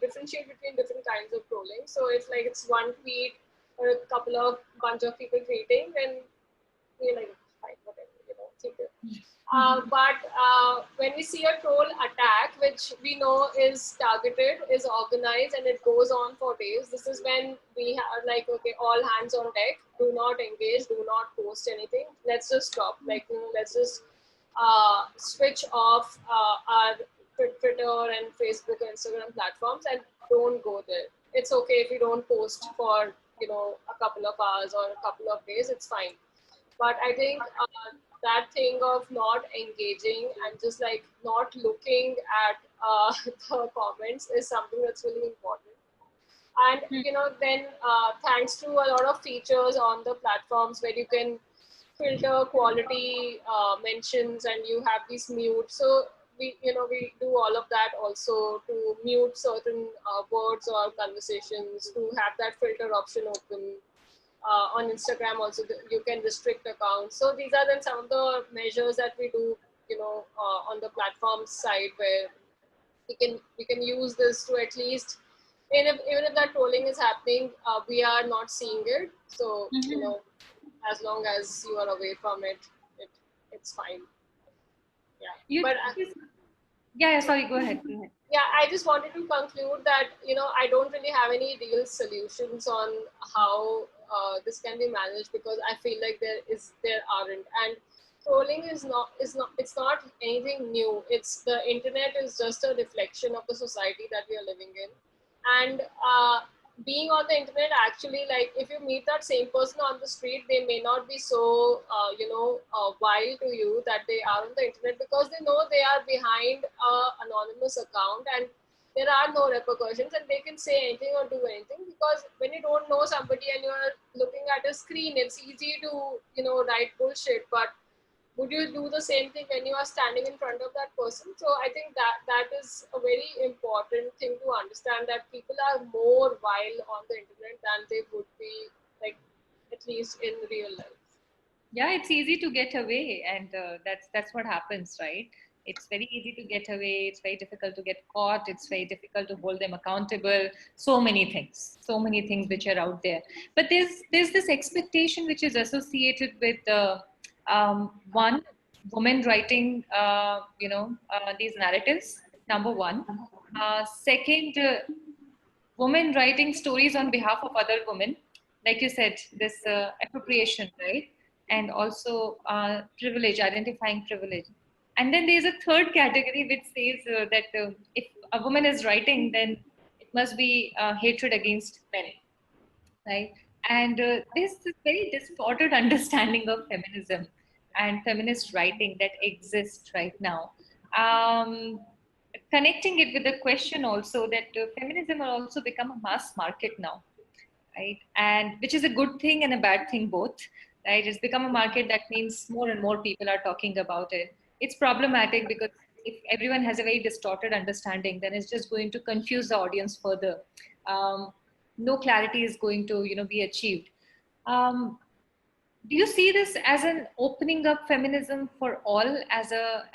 differentiate between different kinds of trolling. So if like it's one tweet or a couple of bunch of people tweeting, then we're like, fine, whatever, take it. But when we see a troll attack, which we know is targeted, is organized, and it goes on for days, this is when we are like, okay, all hands on deck. Do not engage. Do not post anything. Let's just stop. Like, let's just switch off our Twitter and Facebook and Instagram platforms, and don't go there. It's okay if you don't post for a couple of hours or a couple of days. It's fine. But I think that thing of not engaging and just like not looking at the comments is something that's really important. And then thanks to a lot of features on the platforms where you can filter quality mentions, and you have these mute. So we do all of that also to mute certain words or conversations, to have that filter option open. On Instagram also, you can restrict accounts. So these are then some of the measures that we do, on the platform side, where we can use this to at least, even if that trolling is happening, we are not seeing it. So as long as you are away from it's fine. Yeah, You but yeah, sorry, go ahead. Go ahead. yeah, I just wanted to conclude that I don't really have any real solutions on how this can be managed, because I feel like there aren't. And trolling is not it's not anything new. It's the internet is just a reflection of the society that we are living in. And being on the internet, actually, like, if you meet that same person on the street, they may not be so wild to you that they are on the internet, because they know they are behind a anonymous account, and there are no repercussions, and they can say anything or do anything. Because when you don't know somebody and you are looking at a screen, it's easy to write bullshit. But would you do the same thing when you are standing in front of that person? So I think that is a very important thing to understand, that people are more vile on the internet than they would be, like, at least in real life. Yeah, it's easy to get away, and that's what happens, right? It's very easy to get away. It's very difficult to get caught. It's very difficult to hold them accountable. So many things which are out there. But there's this expectation which is associated with one, women writing these narratives. Number one. Second, women writing stories on behalf of other women, like you said, this appropriation, right? And also privilege, identifying privilege. And then there's a third category which says that if a woman is writing, then it must be hatred against men, right? And there's this very distorted understanding of feminism. and feminist writing that exists right now. Um, Connecting it with the question also that feminism will also become a mass market now, right? And which is a good thing and a bad thing both, right? It's become a market that means more and more people are talking about it. It's problematic because if everyone has a very distorted understanding, then it's just going to confuse the audience further. No clarity is going to, be achieved. Um, do you see this as an opening up feminism for all, as a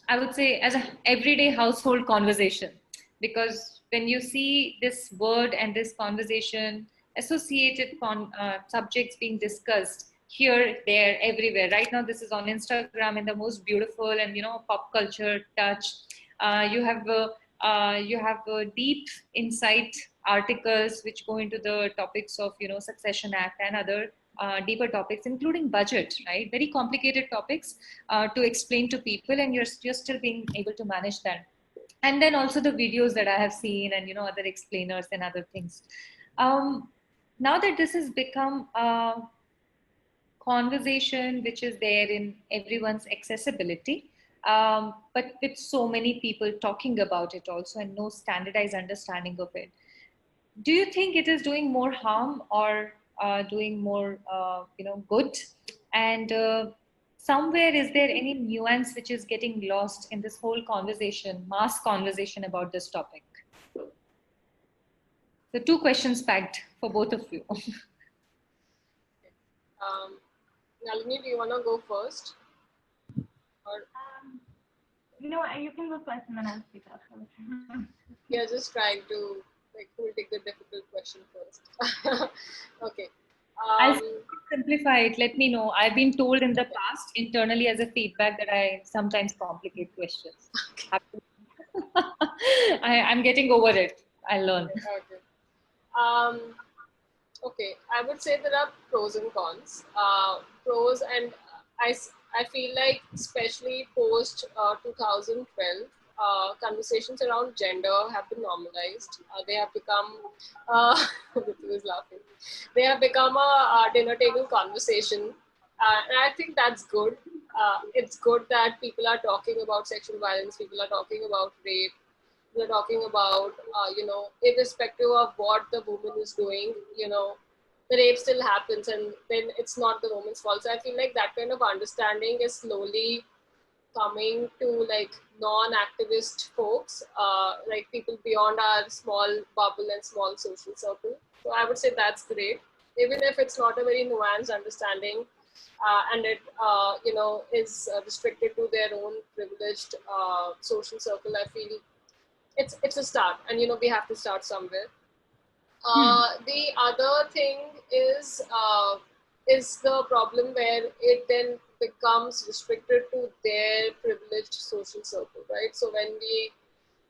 I would say as a everyday household conversation? Because when you see this word and this conversation associated subjects being discussed here, there, everywhere. Right now, this is on Instagram in the most beautiful and pop culture touch. You have deep insight articles which go into the topics of Succession Act and other deeper topics, including budget, right? Very complicated topics to explain to people, and you're still being able to manage that. And then also the videos that I have seen, and other explainers and other things. Now that this has become a conversation which is there in everyone's accessibility, but with so many people talking about it also and no standardized understanding of it, do you think it is doing more harm or doing more good? And somewhere, is there any nuance which is getting lost in this whole conversation, mass conversation about this topic? The two questions packed for both of you. Nalini, do you want to go first? Or You can go first and then I'll speak afterwards. you're just trying to who will take the difficult question first? Okay. I'll simplify it. Let me know. I've been told in the past internally as a feedback that I sometimes complicate questions. I'm getting over it. I'll learn. Okay. Okay, I would say there are pros and cons. Pros, and I feel like especially post 2012, conversations around gender have been normalized. They have become, Ritu is laughing. They have become a dinner table conversation, and I think that's good. It's good that people are talking about sexual violence. People are talking about rape. We're talking about, irrespective of what the woman is doing, the rape still happens, and then it's not the woman's fault. So I feel like that kind of understanding is slowly coming to non-activist folks, like people beyond our small bubble and small social circle. So I would say that's great, even if it's not a very nuanced understanding, and it is restricted to their own privileged social circle. I feel it's a start, and we have to start somewhere. The other thing is the problem where it then becomes restricted to their privileged social circle, right? So when we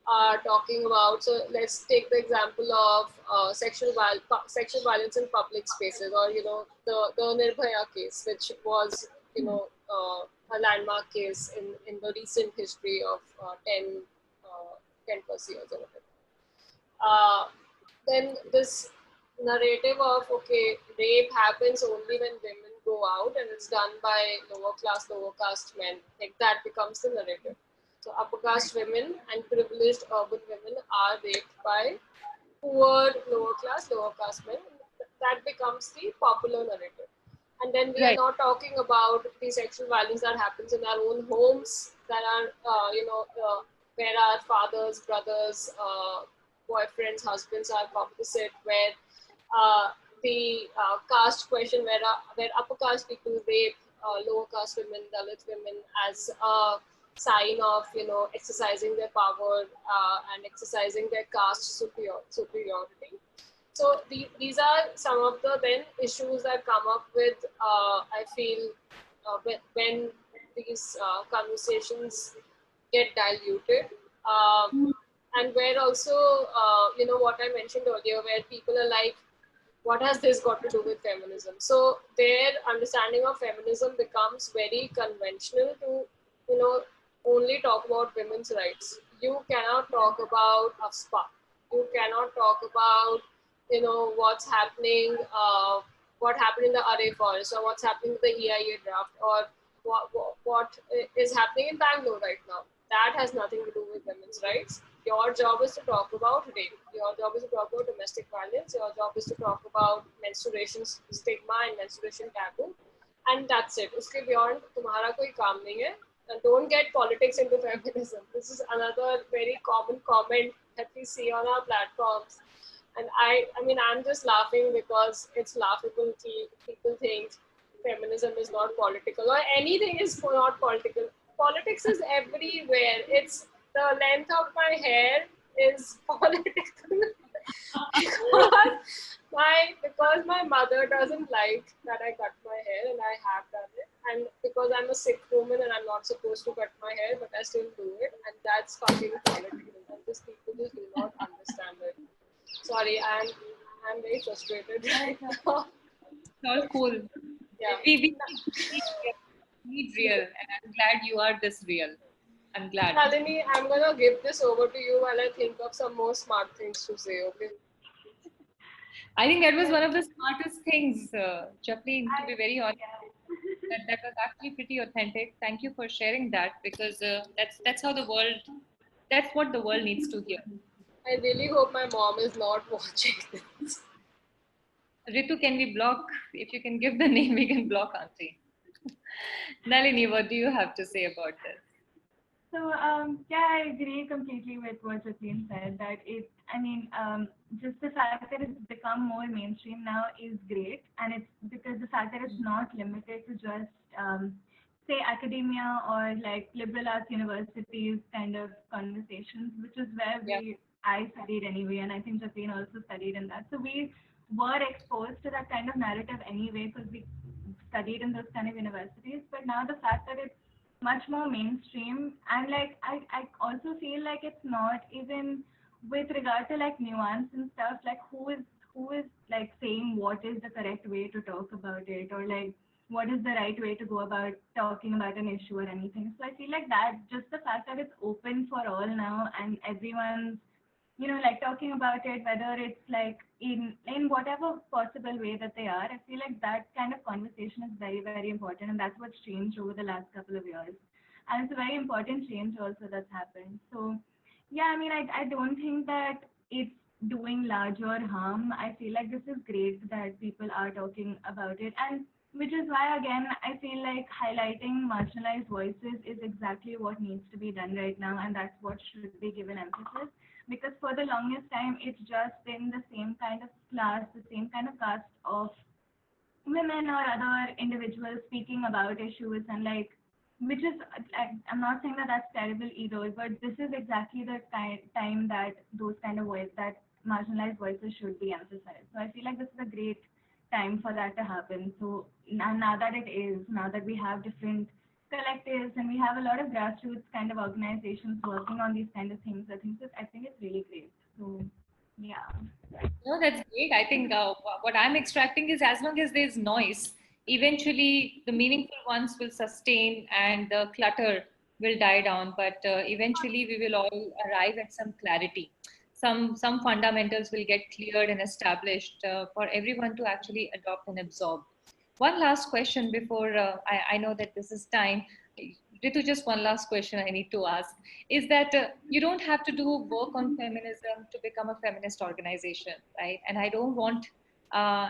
are talking about, so let's take the example of sexual violence in public spaces, or the Nirbhaya case, which was a landmark case in the recent history of 10 plus years or whatever. Then this narrative of, okay, rape happens only when women go out and it's done by lower caste men, like that becomes the narrative. So upper caste women and privileged urban women are raped by poor lower caste men. That becomes the popular narrative. And then we are not talking about the sexual violence that happens in our own homes, that are, where our fathers, brothers, boyfriends, husbands are complicit, where the caste question, where upper caste people rape lower caste women, Dalit women, as a sign of exercising their power and exercising their caste superiority. So these are some of the then issues that come up with, I feel, when these conversations get diluted. And where also, what I mentioned earlier, where people are like, what has this got to do with feminism? So their understanding of feminism becomes very conventional to, only talk about women's rights. You cannot talk about AFSPA. You cannot talk about, what's happening what happened in the Array Forest, or what's happening with the EIA draft, or what is happening in Bangalore right now. That has nothing to do with women's rights. Your job is to talk about rape. Your job is to talk about domestic violence. Your job is to talk about menstruation stigma and menstruation taboo. And that's it. Uske beyond, तुम्हारा कोई काम नहीं है. And don't get politics into feminism. This is another very common comment that we see on our platforms. And I mean, I'm just laughing because it's laughable. People think feminism is not political, or anything is not political. Politics is everywhere. It's the length of my hair is political because my mother doesn't like that I cut my hair, and I have done it, and because I'm a sick woman and I'm not supposed to cut my hair, but I still do it, and that's fucking political. And just people just do not understand it. Sorry, I'm very frustrated right now. All cool. Yeah. We need real, and I'm glad you are this real. I'm glad. Nalini, I'm gonna give this over to you while I think of some more smart things to say. Okay. I think that was one of the smartest things, Japleen, to be very honest. That was actually pretty authentic. Thank you for sharing that, because that's how the world, that's what the world needs to hear. I really hope my mom is not watching this. Ritu, can we block? If you can give the name, we can block Auntie. Nalini, what do you have to say about this? So yeah, I agree completely with what Japleen said. That just the fact that it's become more mainstream now is great, and it's because the fact that it's not limited to just say academia or like liberal arts universities kind of conversations, which is where I studied anyway, and I think Japleen also studied in that. So we were exposed to that kind of narrative anyway because we studied in those kind of universities. But now the fact that it's much more mainstream, and like I also feel like it's not even with regard to like nuance and stuff, like who is like saying what is the correct way to talk about it, or like what is the right way to go about talking about an issue or anything. So I feel like that just the fact that it's open for all now, and everyone's like talking about it, whether it's like in whatever possible way that they are. I feel like that kind of conversation is very, very important, and that's what's changed over the last couple of years. And it's a very important change also that's happened. So yeah, I mean, I don't think that it's doing larger harm. I feel like this is great that people are talking about it, and which is why again I feel like highlighting marginalized voices is exactly what needs to be done right now, and that's what should be given emphasis. Because for the longest time it's just been the same kind of class, the same kind of caste of women or other individuals speaking about issues, and like, which is, I'm not saying that that's terrible either, but this is exactly the time that those kind of voice, that marginalized voices should be emphasized. So I feel like this is a great time for that to happen. So now that it is, now that we have different collectives and we have a lot of grassroots kind of organizations working on these kind of things, I think it's really great. So yeah. No, that's great. I think what I'm extracting is, as long as there's noise, eventually the meaningful ones will sustain and the clutter will die down. But eventually we will all arrive at some clarity. Some fundamentals will get cleared and established for everyone to actually adopt and absorb. One last question before I know that this is time. Ritu, just one last question I need to ask is that you don't have to do work on feminism to become a feminist organization, right? And I don't want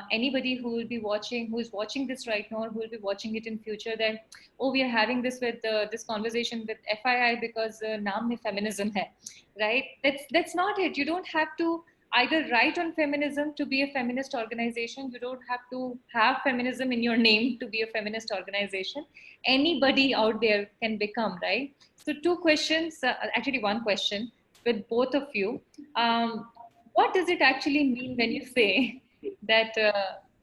anybody who will be watching, who is watching this right now, or who will be watching it in future, that, oh, we are having this with this conversation with FII because naam mein feminism hai, right? That's not it. You don't have to either write on feminism to be a feminist organization. You don't have to have feminism in your name to be a feminist organization. Anybody out there can become, right? So two questions, actually one question with both of you. What does it actually mean when you say that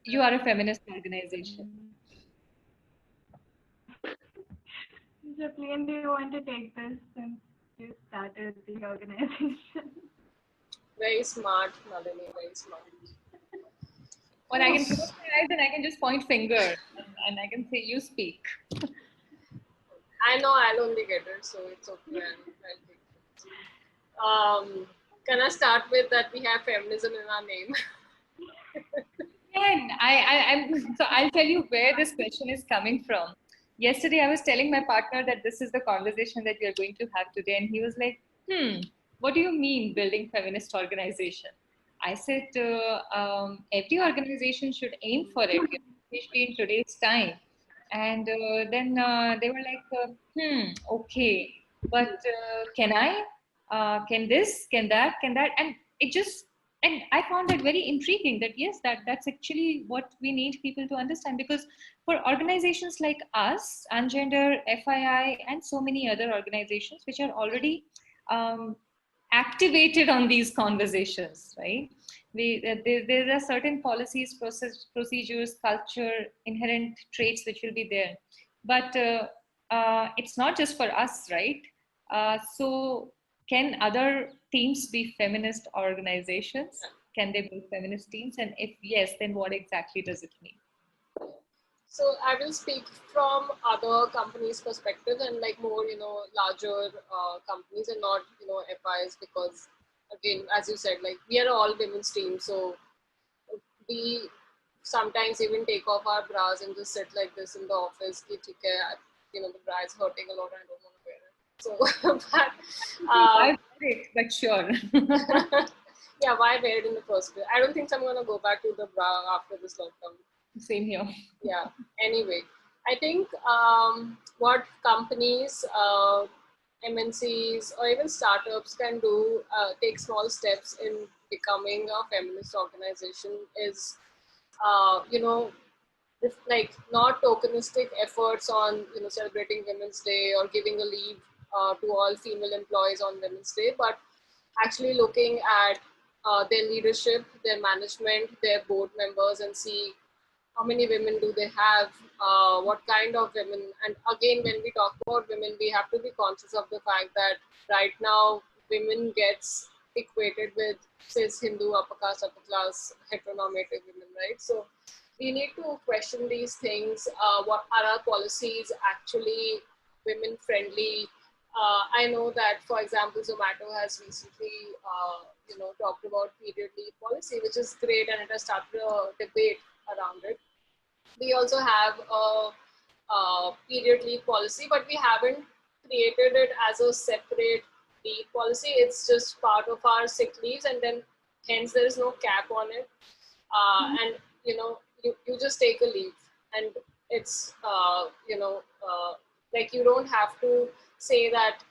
you are a feminist organization? Japleen, do you want to take this since you started the organization? Very smart, Nalini, very smart. Or I can close my eyes and I can just point finger and I can say, you speak. I know I'll only get it, so it's okay. I'll take it. Can I start with that we have feminism in our name? And So I'll tell you where this question is coming from. Yesterday, I was telling my partner that this is the conversation that we are going to have today, and he was like, what do you mean building feminist organization? I said, every organization should aim for it, especially in today's time. And then they were like, okay, but can I? Can this? Can that? Can that? And it just, and I found that very intriguing that yes, that's actually what we need people to understand, because for organizations like us, Ungender, FII, and so many other organizations which are already um, activated on these conversations, right? There are certain policies, procedures, culture, inherent traits which will be there, but it's not just for us, right? So can other teams be feminist organizations? Can they be feminist teams? And if yes, then what exactly does it mean? So I will speak from other companies' perspective and like more, larger companies and not, FIs, because again, as you said, like we are all women's team. So we sometimes even take off our bras and just sit like this in the office. Ki, theek hai, the bra is hurting a lot. I don't want to wear it. So, I wear it, but sure. yeah, why wear it in the first place? I don't think I'm going to go back to the bra after this lockdown. Same here. Yeah. Anyway, I think what companies, MNCs, or even startups can do, take small steps in becoming a feminist organization is, like not tokenistic efforts on celebrating Women's Day or giving a leave to all female employees on Women's Day, but actually looking at their leadership, their management, their board members, and see how many women do they have, what kind of women. And again, when we talk about women, we have to be conscious of the fact that right now women gets equated with cis Hindu upper class heteronormative women, right? So we need to question these things. What are our policies actually women friendly? I know that, for example, Zomato has recently, talked about period leave policy, which is great, and it has started a debate around it. We also have a period leave policy, but we haven't created it as a separate leave policy. It's just part of our sick leaves, and then hence there is no cap on it. And you just take a leave, and it's like you don't have to say that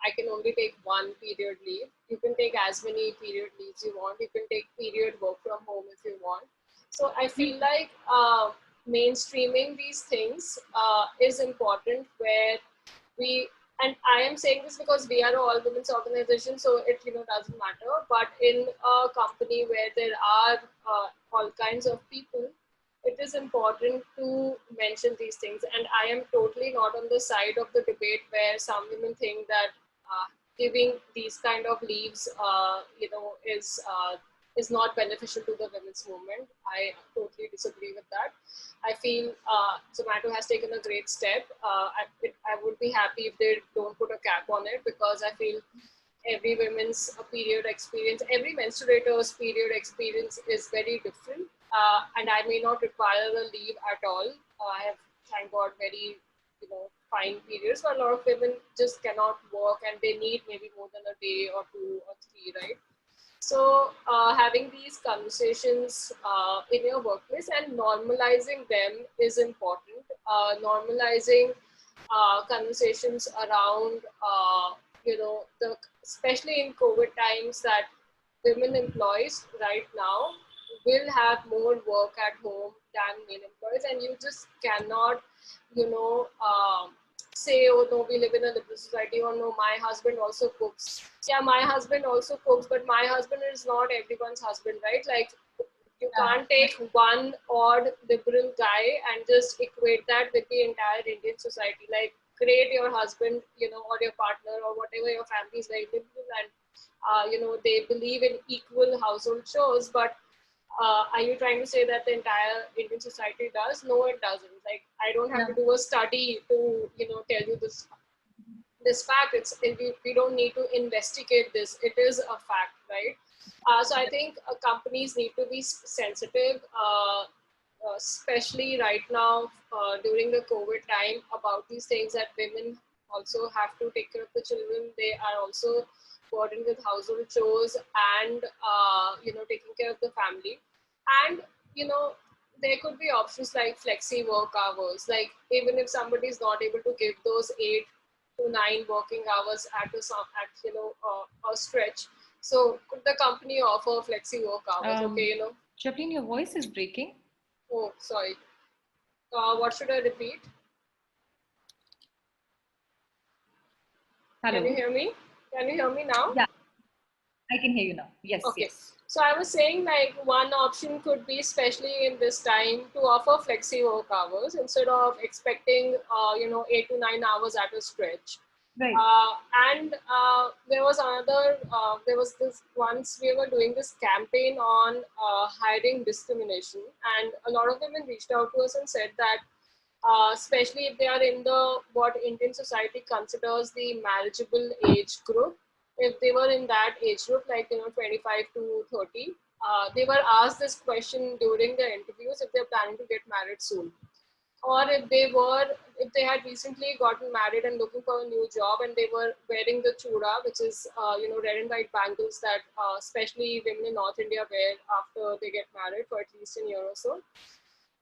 I can only take one period leave. You can take as many period leaves you want. You can take period work from home if you want. So I feel like mainstreaming these things is important, where we, and I am saying this because we are all women's organization, so it doesn't matter. But in a company where there are all kinds of people, it is important to mention these things. And I am totally not on the side of the debate where some women think that giving these kind of leaves, is not beneficial to the women's movement. I totally disagree with that. I feel Zomato has taken a great step. I would be happy if they don't put a cap on it, because I feel every women's period experience, every menstruator's period experience is very different. And I may not require a leave at all. I have, thank God, very fine periods, but a lot of women just cannot work and they need maybe more than a day or 2 or 3, right? So having these conversations in your workplace and normalizing them is important. Normalizing conversations around, especially in COVID times, that women employees right now will have more work at home than male employees, and you just cannot, say, oh no, we live in a liberal society, or no, my husband also cooks. Yeah, my husband also cooks, but my husband is not everyone's husband, right? Like, you can't take one odd liberal guy and just equate that with the entire Indian society. Like, great, your husband, or your partner, or whatever, your family is very liberal, and they believe in equal household chores, but are you trying to say that the entire Indian society does? No, it doesn't. Like, I don't have to do a study to, tell you this fact. We don't need to investigate this. It is a fact, right? So I think companies need to be sensitive especially right now during the COVID time, about these things that women also have to take care of the children. They are also burdened with household chores and taking care of the family. And there could be options like flexi work hours. Like even if somebody is not able to give those 8 to 9 working hours at a stretch, so could the company offer flexi work hours? Japleen, your voice is breaking. Oh, sorry. What should I repeat? Hello. Can you hear me? Can you hear me now? Yeah, I can hear you now. Yes, Okay. yes. So I was saying, like, one option could be, especially in this time, to offer flexi work hours instead of expecting, 8 to 9 hours at a stretch. Right. And there was there was this, once we were doing this campaign on hiring discrimination, and a lot of women reached out to us and said that, especially if they are in the what Indian society considers the marriageable age group, if they were in that age group, like 25 to 30, they were asked this question during the interviews if they're planning to get married soon, or if they had recently gotten married and looking for a new job, and they were wearing the chura, which is red and white bangles that especially women in North India wear after they get married for at least a year or so.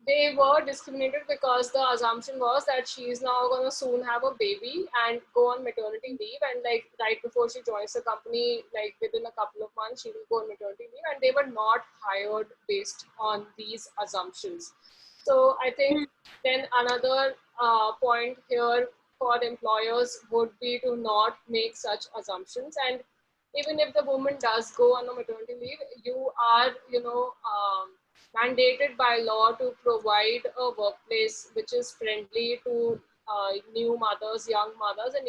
They were discriminated because the assumption was that she is now going to soon have a baby and go on maternity leave, and like right before she joins the company, like within a couple of months she will go on maternity leave, and they were not hired based on these assumptions. So I think then another point here for employers would be to not make such assumptions. And even if the woman does go on a maternity leave, you are mandated by law to provide a workplace which is friendly to new mothers, young mothers, and